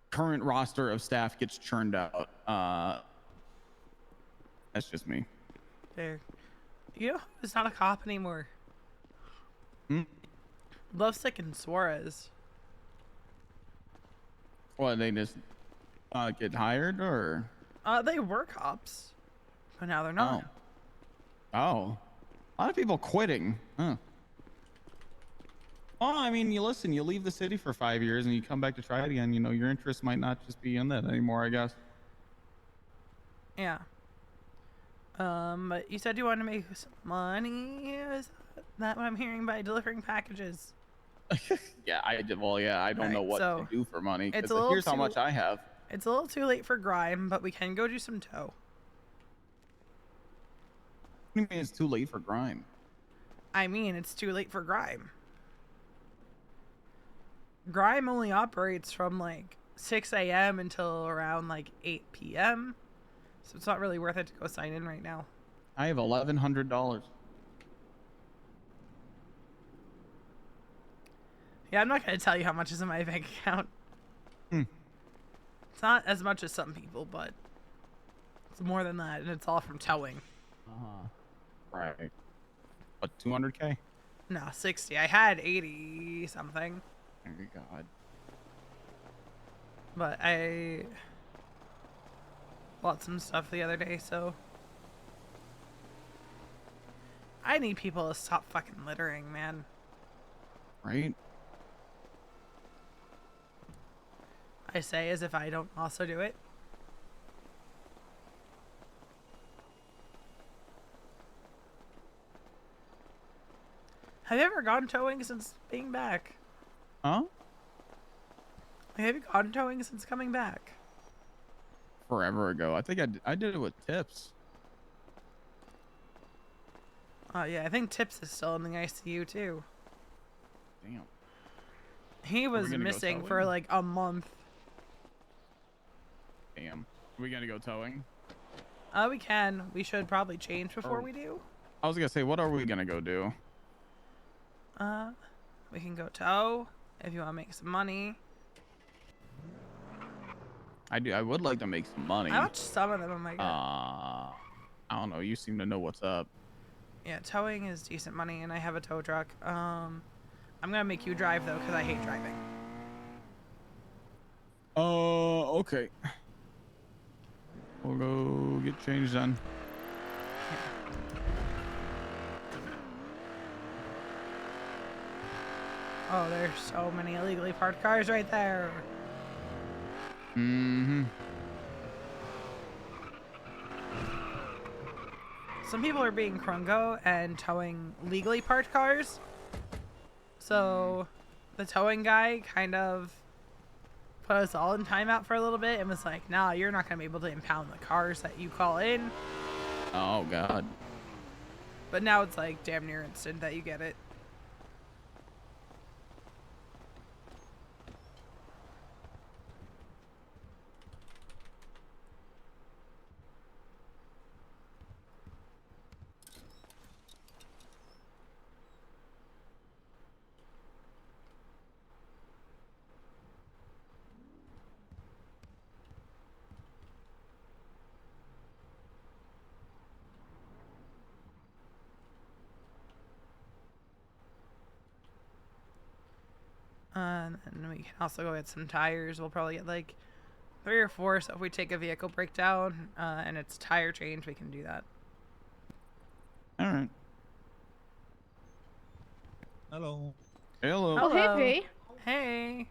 current roster of staff gets churned out. That's just me. There. You know who's not a cop anymore? Lovesick and Suarez. What, they just get hired, or? They were cops, but now they're not. Oh. A lot of people quitting. Huh. Well, I mean, you leave the city for 5 years and you come back to try it again. You know, your interest might not just be in that anymore, I guess. Yeah. But you said you wanted to make some money. Is that what I'm hearing by delivering packages? Yeah, I did. Well, yeah, I don't know what to do for money. It's Here's how much I have. It's a little too late for grime, but we can go do some tow. What do you mean it's too late for grime? I mean, it's too late for grime. Grime only operates from like 6 a.m. until around like 8 p.m. So it's not really worth it to go sign in right now. I have $1,100. Yeah, I'm not going to tell you how much is in my bank account. It's not as much as some people, but it's more than that, and it's all from towing. Right. What, 200K? No, 60. I had 80 something. Oh God. But I bought some stuff the other day, so I need people to stop fucking littering, man. Right? I say as if I don't also do it. Have you ever gone towing since being back? Huh? Have you gone towing since coming back? Forever ago. I think I did it with Tips. Oh, yeah, I think Tips is still in the ICU, too. Damn. He was missing for like a month. Damn. Are we gonna go towing? We can. We should probably change before we do. I was gonna say, what are we gonna go do? We can go tow if you want to make some money. I would like to make some money. I watched some of them on my god. I don't know. You seem to know what's up. Yeah, towing is decent money, and I have a tow truck. I'm gonna make you drive though, because I hate driving. Okay. We'll go get changed then. Oh, there's so many illegally parked cars right there. Mm-hmm. Some people are being crungo and towing legally parked cars. So the towing guy kind of put us all in timeout for a little bit and was like, nah, you're not going to be able to impound the cars that you call in. Oh, God. But now it's like damn near instant that you get it. And we can also go get some tires. We'll probably get like 3 or 4. So if we take a vehicle breakdown and it's tire change, we can do that. All right. Hello. Hello. Oh, Hello. hey, V. Hey.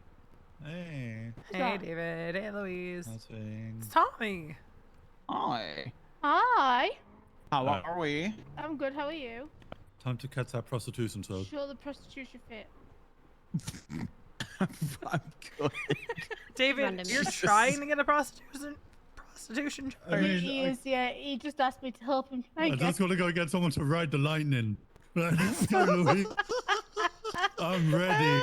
Hey. Hey, that? David. Hey, Louise. How's things? It's Tommy. Hi. Hi. How are we? I'm good. How are you? Time to catch that prostitution, so. Sure, the prostitution fit. I'm good. David, Random. you're trying to get a prostitution I charge. mean, He is, yeah. He just asked me to help him. I just want to go get someone to ride the lightning. Let's go, Louise. I'm ready.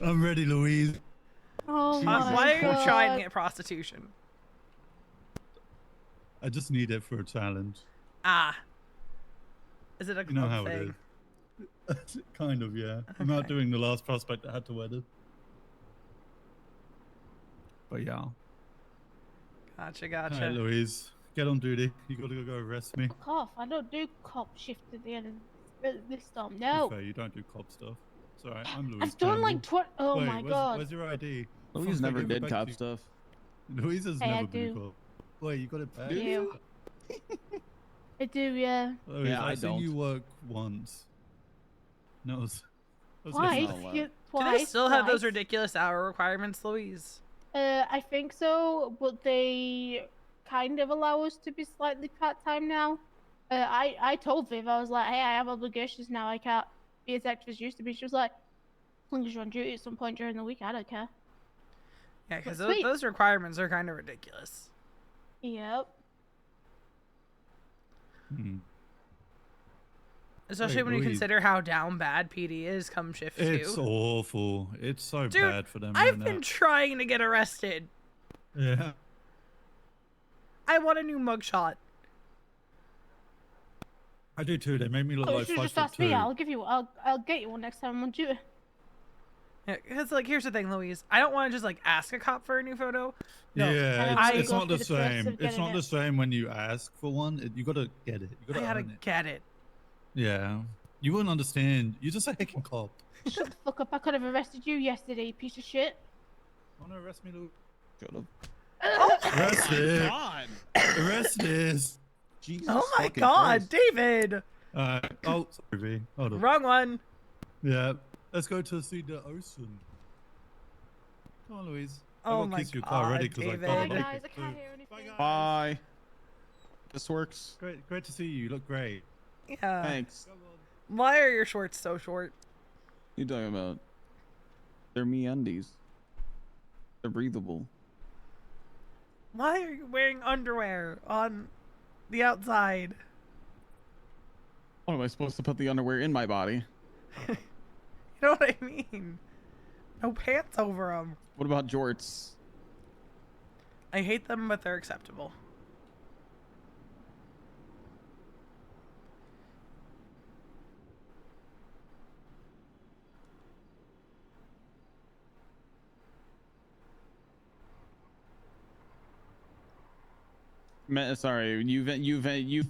I'm ready, Louise. Oh my Why are you God. trying to get prostitution? I just need it for a challenge. Ah. Is it a You know club how thing? it is. Kind of, yeah. I'm not doing the last prospect that had to wear it. But yeah. Gotcha. Alright, Louise. Get on duty. You gotta go arrest me. Fuck off. I don't do cop shift at the end of this storm. To No. be fair, you don't do cop stuff. It's alright. I'm Louise. I've done like Campbell. 20. Oh Wait, my where's, God. Where's your ID? Louise Fuck, I never gave it did back cop to you. stuff. Louise has Hey, I never been a do. cop. Wait, you got it back? Do you? I do, yeah. Louise, Yeah, I I've seen don't. you work once. No, Twice. not allowed. Do Twice. they still have those twice. ridiculous hour requirements, Louise? I think so, but they kind of allow us to be slightly part-time now. I told Viv, I was like, hey, I have obligations now. I can't be as active as used to be. She was like, as long as you're on duty at some point during the week, I don't care. Yeah, because Sweet. those requirements are kind of ridiculous. Yep. Especially Wait, when you Louise. consider how down bad PD is come shift 2. It's awful. It's so Dude, bad for them I've right been trying to get arrested. now. Yeah. I want a new mugshot. I do too. They made me look Oh, you like should just 5'2". ask me. I'll give you. I'll get you one next time I'm on duty. Yeah, because like here's the thing, Louise. I don't want to just like ask a cop for a new photo. No, Yeah, I it's go not through the the process same. of It's getting not it. the same when you ask for one. You gotta get it. You I gotta gotta earn it. get it. Yeah. You wouldn't understand. You're just a heckin' cop. Shut the fuck up. I could have arrested you yesterday, you piece of shit. Wanna arrest me, Lou? Shut up. Arrest it. God. Arrest this. Jesus Oh my fucking God, Christ. David! Oh, sorry, V. Hold on. Wrong one. Yeah. Let's go to see the ocean. Come on, Louise. Oh I my got kiss your car God, ready because I David. got Bye, it. guys. I can't hear anything. Bye. This works. Great to see you. You look great. Yeah. Thanks. Why are your shorts so short? You talking about? They're me undies. They're breathable. Why are you wearing underwear on the outside? What am I supposed to put the underwear in my body? You know what I mean? No pants over them. What about jorts? I hate them, but they're acceptable. Sorry, you've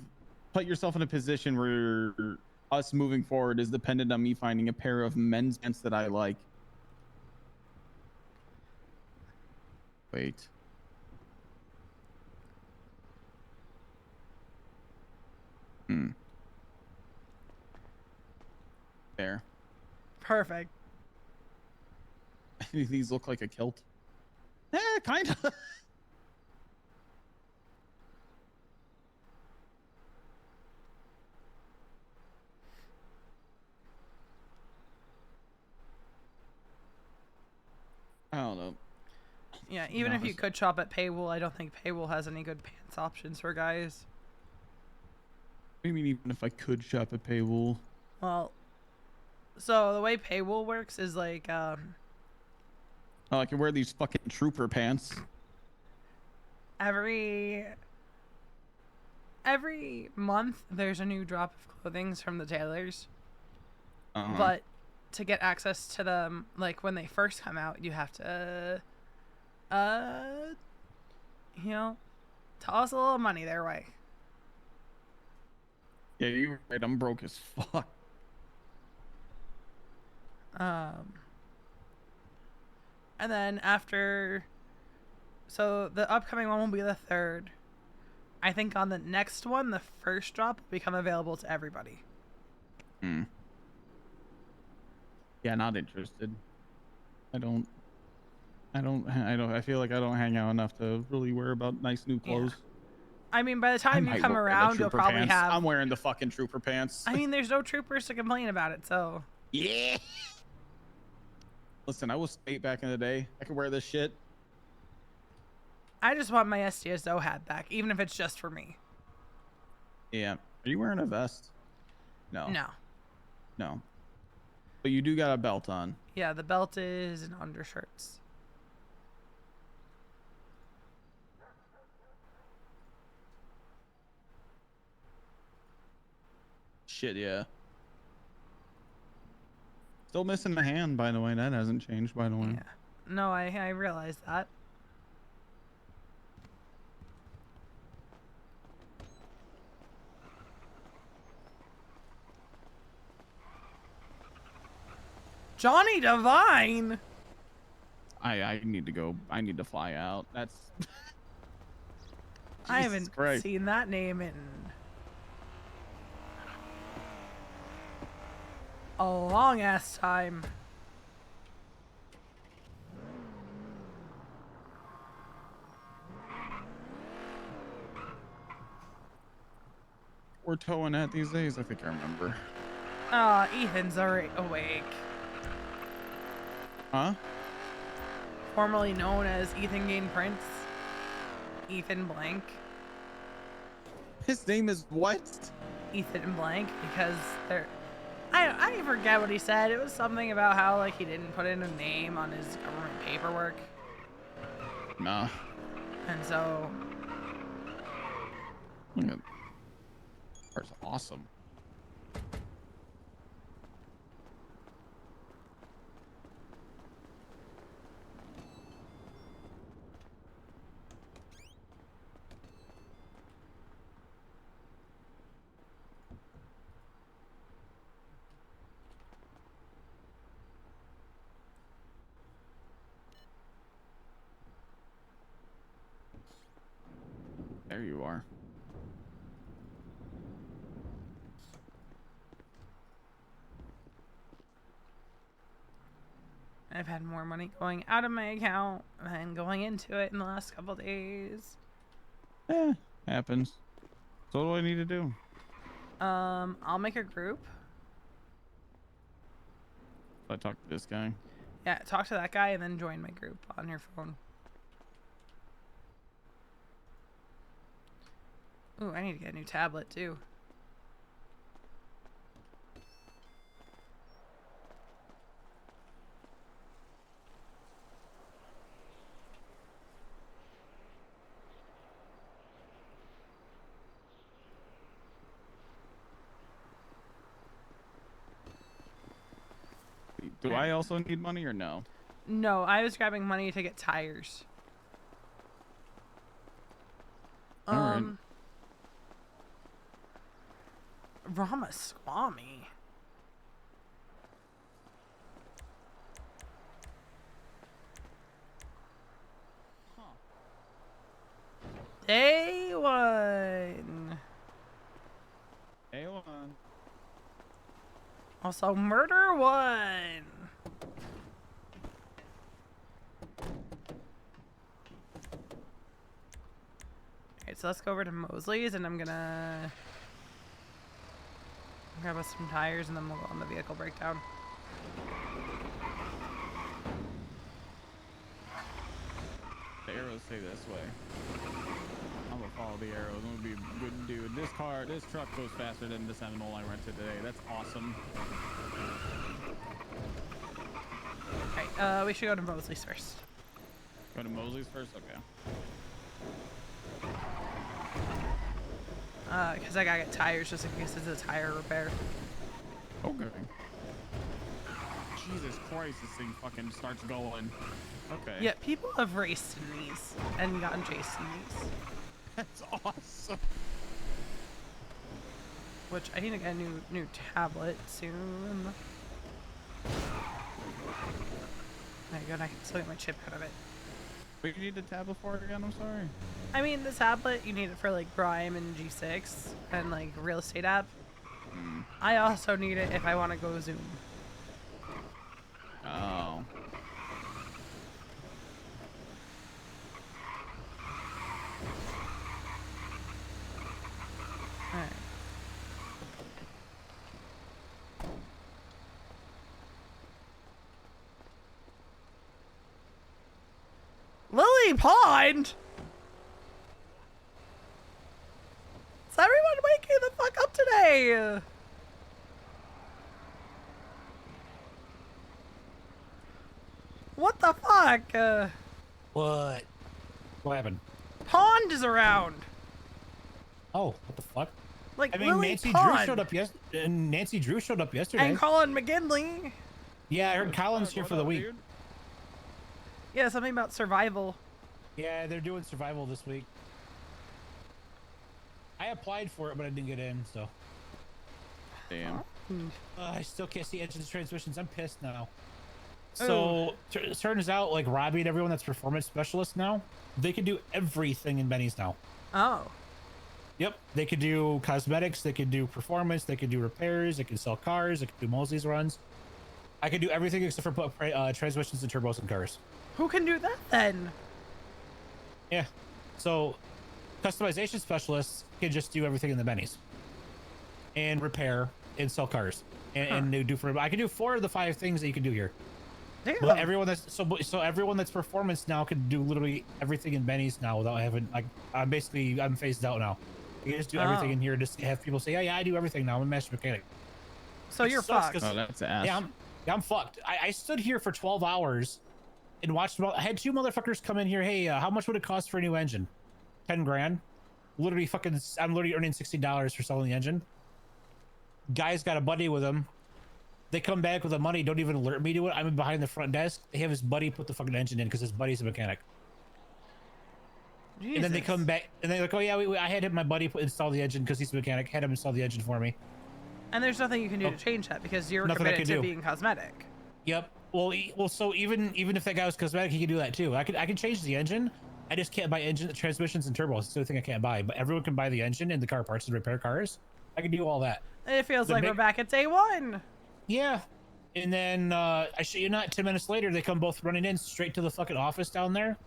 put yourself in a position where us moving forward is dependent on me finding a pair of men's pants that I like. Wait. There. Perfect. These look like a kilt. Kind of. I don't know. Yeah, even if you could shop at Paywall, I don't think Paywall has any good pants options for guys. What do you mean, even if I could shop at Paywall? Well, so the way Paywall works is like, Oh, I can wear these fucking trooper pants. every month there's a new drop of clothing from the tailors. But to get access to them, like when they first come out, you have to, you know, toss a little money their way. Yeah, you're right. I'm broke as fuck. And then after, so the upcoming one will be the 3rd. I think on the next one, the first drop will become available to everybody. Yeah, not interested. I feel like I don't hang out enough to really worry about nice new clothes. I mean, by the time you come around, you'll probably have. I'm wearing the fucking trooper pants. I mean, there's no troopers to complain about it, so. Yeah. Listen, I was state back in the day. I could wear this shit. I just want my STSO hat back, even if it's just for me. Yeah. Are you wearing a vest? No. No. No. But you do got a belt on. Yeah, the belt is in undershirts. Shit, yeah. Still missing the hand, by the way. That hasn't changed, by the way. Yeah. No, I realize that. Johnny Devine. I need to go. I need to fly out. That's. I haven't seen that name in a long ass time. We're towing at these days. I think I remember. Ethan's already awake. Huh? Formerly known as Ethan Gain Prince. Ethan Blank. His name is what? Ethan Blank, because they're. I forget what he said. It was something about how like he didn't put in a name on his government paperwork. Nah. And so. Look at. That's awesome. There you are. I've had more money going out of my account than going into it in the last couple days. Happens. So what do I need to do? I'll make a group. I talk to this guy. Yeah, talk to that guy and then join my group on your phone. Ooh, I need to get a new tablet too. Do I also need money or no? No, I was grabbing money to get tires. All right. Ramaswamy. Day one. A1. Also, murder one. Alright, so let's go over to Mosley's and I'm gonna grab us some tires and then we'll go on the vehicle breakdown. The arrows say this way. I'm gonna follow the arrows. I'm gonna be a good dude. This truck goes faster than the Seminole I rented today. That's awesome. Alright, we should go to Mosley's first. Go to Mosley's first? Okay. Because I gotta get tires just in case it's a tire repair. Okay. Jesus Christ, this thing fucking starts going. Okay. Yeah, people have raced in these and gotten chased in these. That's awesome. Which I need to get a new tablet soon. There you go, and I can still get my chip out of it. What do you need the tablet for again? I'm sorry. I mean, the tablet, you need it for like Grime and G6 and like real estate app. I also need it if I want to go Zoom. Oh. Alright. Lily Pond? Is everyone waking the fuck up today? What the fuck? What? What happened? Pond is around. Oh, what the fuck? Like I mean, Lily Nancy Pond. Drew showed up Nancy Drew showed up yesterday. And Colin McGinley. Yeah, I heard Colin's here for the week. Dude? Yeah, something about survival. Yeah, they're doing survival this week. I applied for it, but I didn't get in, so. Damn. I still can't see engines transmissions. I'm pissed now. So, it turns out, like, Robbie and everyone that's performance specialists now, they can do everything in Benny's now. Oh. Yep. They could do cosmetics, they could do performance, they could do repairs, they could sell cars, they could do Mosley's runs. I could do everything except for put transmissions and turbos in cars. Who can do that then? Yeah. So, customization specialists can just do everything in the Bennies. And repair and sell cars. And do for I can do 4 of the 5 things that you can do here. Damn. But everyone that's so everyone that's performance now can do literally everything in Benny's now without having like I'm phased out now. You can just do everything in here. Just have people say, yeah, I do everything now. I'm a master mechanic. So you're fucked. Oh, that's ass. Yeah, I'm fucked. I stood here for 12 hours and watched. I had 2 motherfuckers come in here. Hey, how much would it cost for a new engine? 10 grand. Literally fucking. I'm literally earning $60 for selling the engine. Guy's got a buddy with him. They come back with the money, don't even alert me to it. I'm behind the front desk. They have his buddy put the fucking engine in because his buddy's a mechanic. Jesus. And then they come back and they're like, oh yeah, I had my buddy install the engine because he's a mechanic. Had him install the engine for me. And there's nothing you can do to change that because you're Nothing I committed can to do. being cosmetic. Yep. Well, so even if that guy was cosmetic, he could do that too. I can change the engine. I just can't buy engine transmissions and turbos. It's the only thing I can't buy. But everyone can buy the engine and the car parts and repair cars. I can do all that. It feels like we're back at day one. Yeah. And then I shit you not, 10 minutes later, they come both running in straight to the fucking office down there.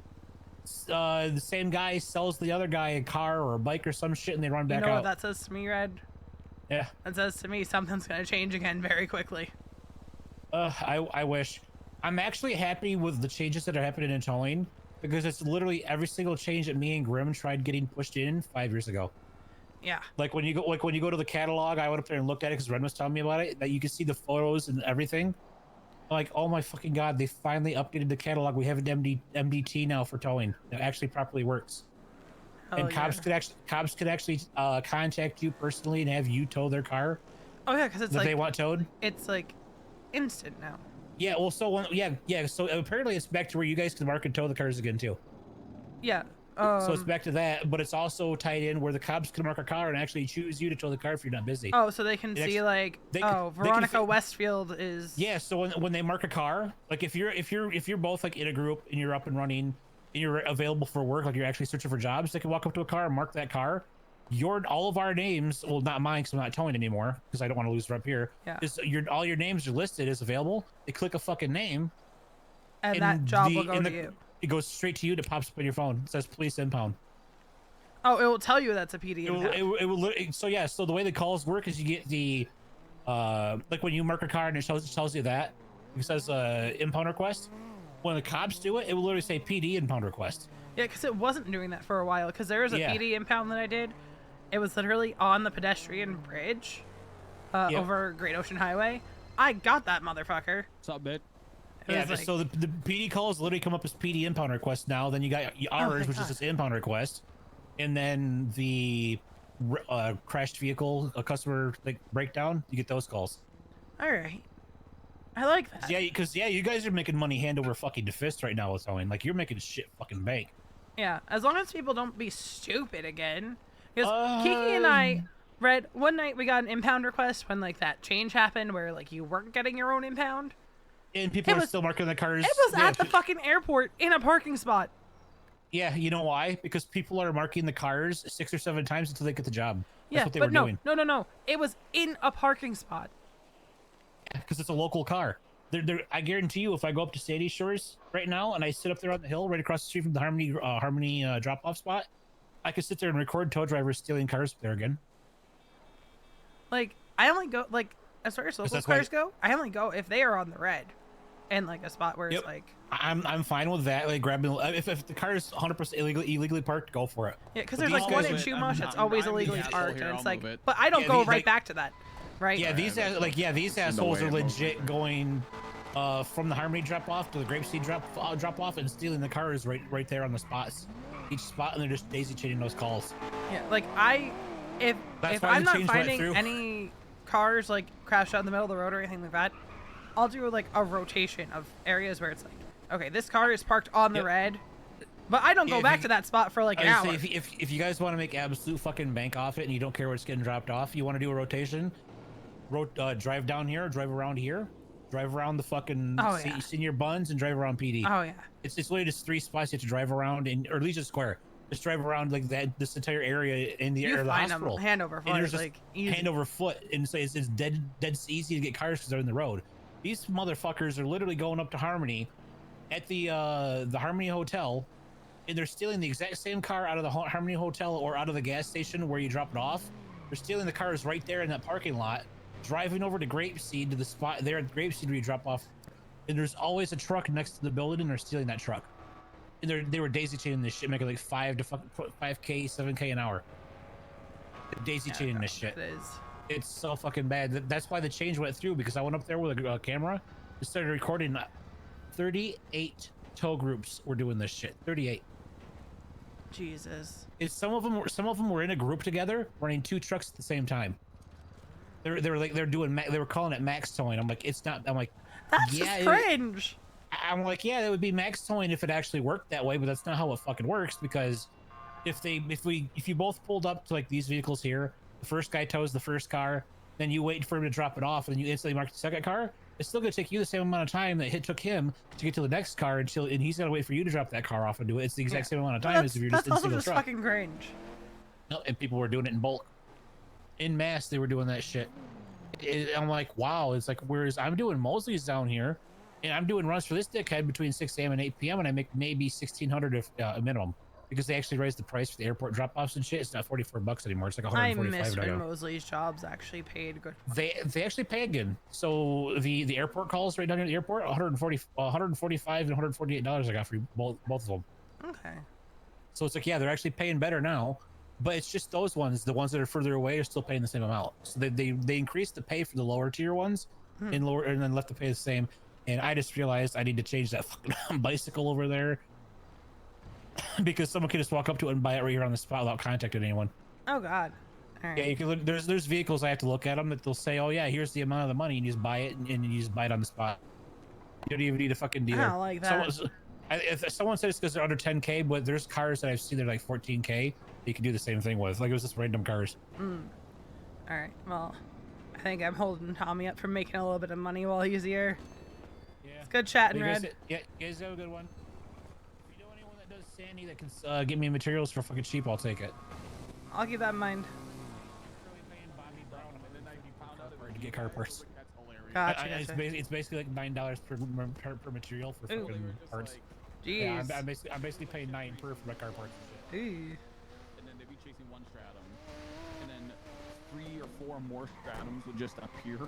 The same guy sells the other guy a car or a bike or some shit, and they run back You know out. what that says to me, Red? Yeah. That says to me something's gonna change again very quickly. I wish. I'm actually happy with the changes that are happening in towing because it's literally every single change that me and Grim tried getting pushed in 5 years ago. Yeah. Like when you go to the catalog, I went up there and looked at it because Ren was telling me about it. That you can see the photos and everything. Like, oh my fucking god, they finally updated the catalog. We have an MDT now for towing that actually properly works. And cops could actually contact you personally and have you tow their car. Oh yeah, because it's like they want towed. It's like instant now. Yeah, well, so so apparently it's back to where you guys can mark and tow the cars again too. Yeah, So it's back to that, but it's also tied in where the cops can mark a car and actually choose you to tow the car if you're not busy. Oh, so they can see like, Veronica Westfield is. Yeah, so when they mark a car, like if you're both like in a group and you're up and running and you're available for work, like you're actually searching for jobs, they can walk up to a car and mark that car. All of our names, well, not mine because I'm not towing anymore because I don't want to lose it up here. Yeah. All your names are listed as available. They click a fucking name, and that job will go to you. It goes straight to you. It pops up on your phone. It says police impound. Oh, it will tell you that's a PD impound. It will. So yeah. So the way the calls work is you get the, like when you mark a car and it tells you that it says impound request. When the cops do it, it will literally say PD impound request. Yeah, because it wasn't doing that for a while. Because there was a PD impound that I did. It was literally on the pedestrian bridge, over Great Ocean Highway. I got that motherfucker. What's up, bitch? Yeah, like, so the PD calls literally come up as PD impound request now. Then you got ours, which is this impound request, and then the crashed vehicle, a customer like breakdown. You get those calls. All right, I like that. Yeah, because you guys are making money hand over fucking to fist right now with towing. Like you're making shit fucking bank. Yeah, as long as people don't be stupid again. Because Kiki and I read one night we got an impound request when like that change happened where like you weren't getting your own impound. And people are still marking the cars. It was at the fucking airport in a parking spot. Yeah, you know why? Because people are marking the cars 6 or 7 times until they get the job. That's what they were doing. No. It was in a parking spot. Because it's a local car. I guarantee you, if I go up to Sandy Shores right now and I sit up there on the hill right across the street from the Harmony drop-off spot, I could sit there and record tow drivers stealing cars there again. Like, I only go, like, as far as local cars go, I only go if they are on the red. And like a spot where it's like I'm fine with that. Like grabbing if the car is 100% illegally parked, go for it. Yeah, because there's like one in Chumash that's always illegally parked, and it's like, but I don't go right back to that, right? Yeah, these assholes are legit going from the Harmony drop off to the Grapeseed drop off and stealing the cars right there on the spots, each spot, and they're just daisy chaining those calls. Yeah, like if I'm not finding any cars like crashed out in the middle of the road or anything like that, I'll do like a rotation of areas where it's like, okay, this car is parked on the red, but I don't go back to that spot for like an hour. If you guys want to make absolute fucking bank off it and you don't care what's getting dropped off, you want to do a rotation, drive down here, drive around here, drive around the fucking senior buns and drive around PD. Oh yeah. It's literally just 3 spots you have to drive around or at least a square. Just drive around like that, this entire area in the area of the hospital. Hand over foot, and there's like easy. Hand over foot, and so it's dead easy to get cars because they're in the road. These motherfuckers are literally going up to Harmony at the Harmony Hotel, and they're stealing the exact same car out of the Harmony Hotel or out of the gas station where you drop it off. They're stealing the cars right there in that parking lot, driving over to Grapeseed to the spot there at Grapeseed where you drop off. And there's always a truck next to the building, and they're stealing that truck. And they were daisy chaining this shit, making like 5K, 7K an hour. Daisy chaining this shit. It is. It's so fucking bad. That's why the change went through, because I went up there with a camera and started recording. 38 tow groups were doing this shit. 38. Jesus. Some of them were in a group together, running 2 trucks at the same time. They were calling it max towing. I'm like, it's not. I'm like, that's just cringe. I'm like, yeah, that would be max towing if it actually worked that way, but that's not how it fucking works. Because if you both pulled up to like these vehicles here, the first guy tows the first car, then you wait for him to drop it off, and you instantly mark the second car. It's still gonna take you the same amount of time that it took him to get to the next car and he's gotta wait for you to drop that car off and do it. It's the exact same amount of time as if you're just in single truck. That's also fucking cringe. No, and people were doing it in bulk, in mass. They were doing that shit. I'm like, wow. It's like, whereas I'm doing Mosley's down here, and I'm doing runs for this dickhead between 6 a.m. and 8 p.m. and I make maybe $1,600 if a minimum. Because they actually raised the price for the airport drop-offs and shit. It's not $44 anymore. It's like $145. I miss when Mosley's jobs actually paid good. They actually pay again. So the airport calls right down here at the airport, $145 and $148 I got for both of them. Okay. So it's like, yeah, they're actually paying better now, but it's just those ones, the ones that are further away, are still paying the same amount. So they increased the pay for the lower tier ones and then left the pay the same. And I just realized I need to change that fucking bicycle over there. Because someone can just walk up to it and buy it right here on the spot without contacting anyone. Oh God! All right. Yeah, you can look, there's vehicles I have to look at them that they'll say, oh yeah, here's the amount of the money, and you just buy it and you just buy it on the spot. You don't even need a fucking dealer. I don't like that. If someone says because they're under 10K, but there's cars that I've seen that are like 14K, you can do the same thing with. Like it was just random cars. All right. Well, I think I'm holding Tommy up for making a little bit of money while he's here. Yeah. It's good chatting, You guys, Red. yeah, you guys have a good one. If you know anyone that does Sandy that can get me materials for fucking cheap, I'll take it. I'll keep that in mind. To get car parts. Gotcha. It's basically like $9 per material for Ooh. fucking parts. Jeez. Yeah, I'm basically paying $9 per for my car parts and shit. Ooh. And then they'd be chasing one stratum, and then 3 or 4 more stratums would just appear.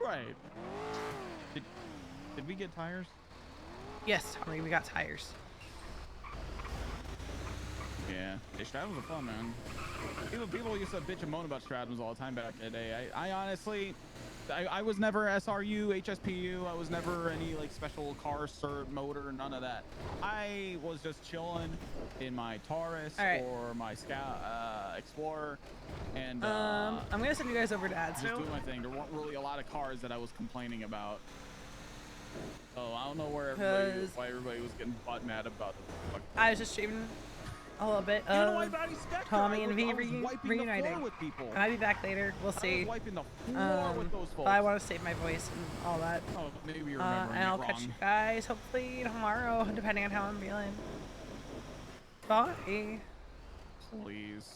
Right. Did we get tires? Yes, Tommy, we got tires. Yeah. Hey, stratums are fun, man. People used to bitch and moan about stratums all the time back in the day. I honestly, I was never SRU, HSPU. I was never any like special car cert motor, none of that. I was just chilling in my Taurus or my Scout Explorer, and I'm gonna send you guys over to just Adsville. doing my thing. There weren't really a lot of cars that I was complaining about. So I don't know why everybody was getting butt mad about it. I was just streaming a little bit of Tommy and V reuniting. And I'll be back later. We'll see. But I want to save my voice and all that. Oh, maybe you're remembering and I'll it catch wrong. you guys hopefully tomorrow, depending on how I'm feeling. Bye. Please.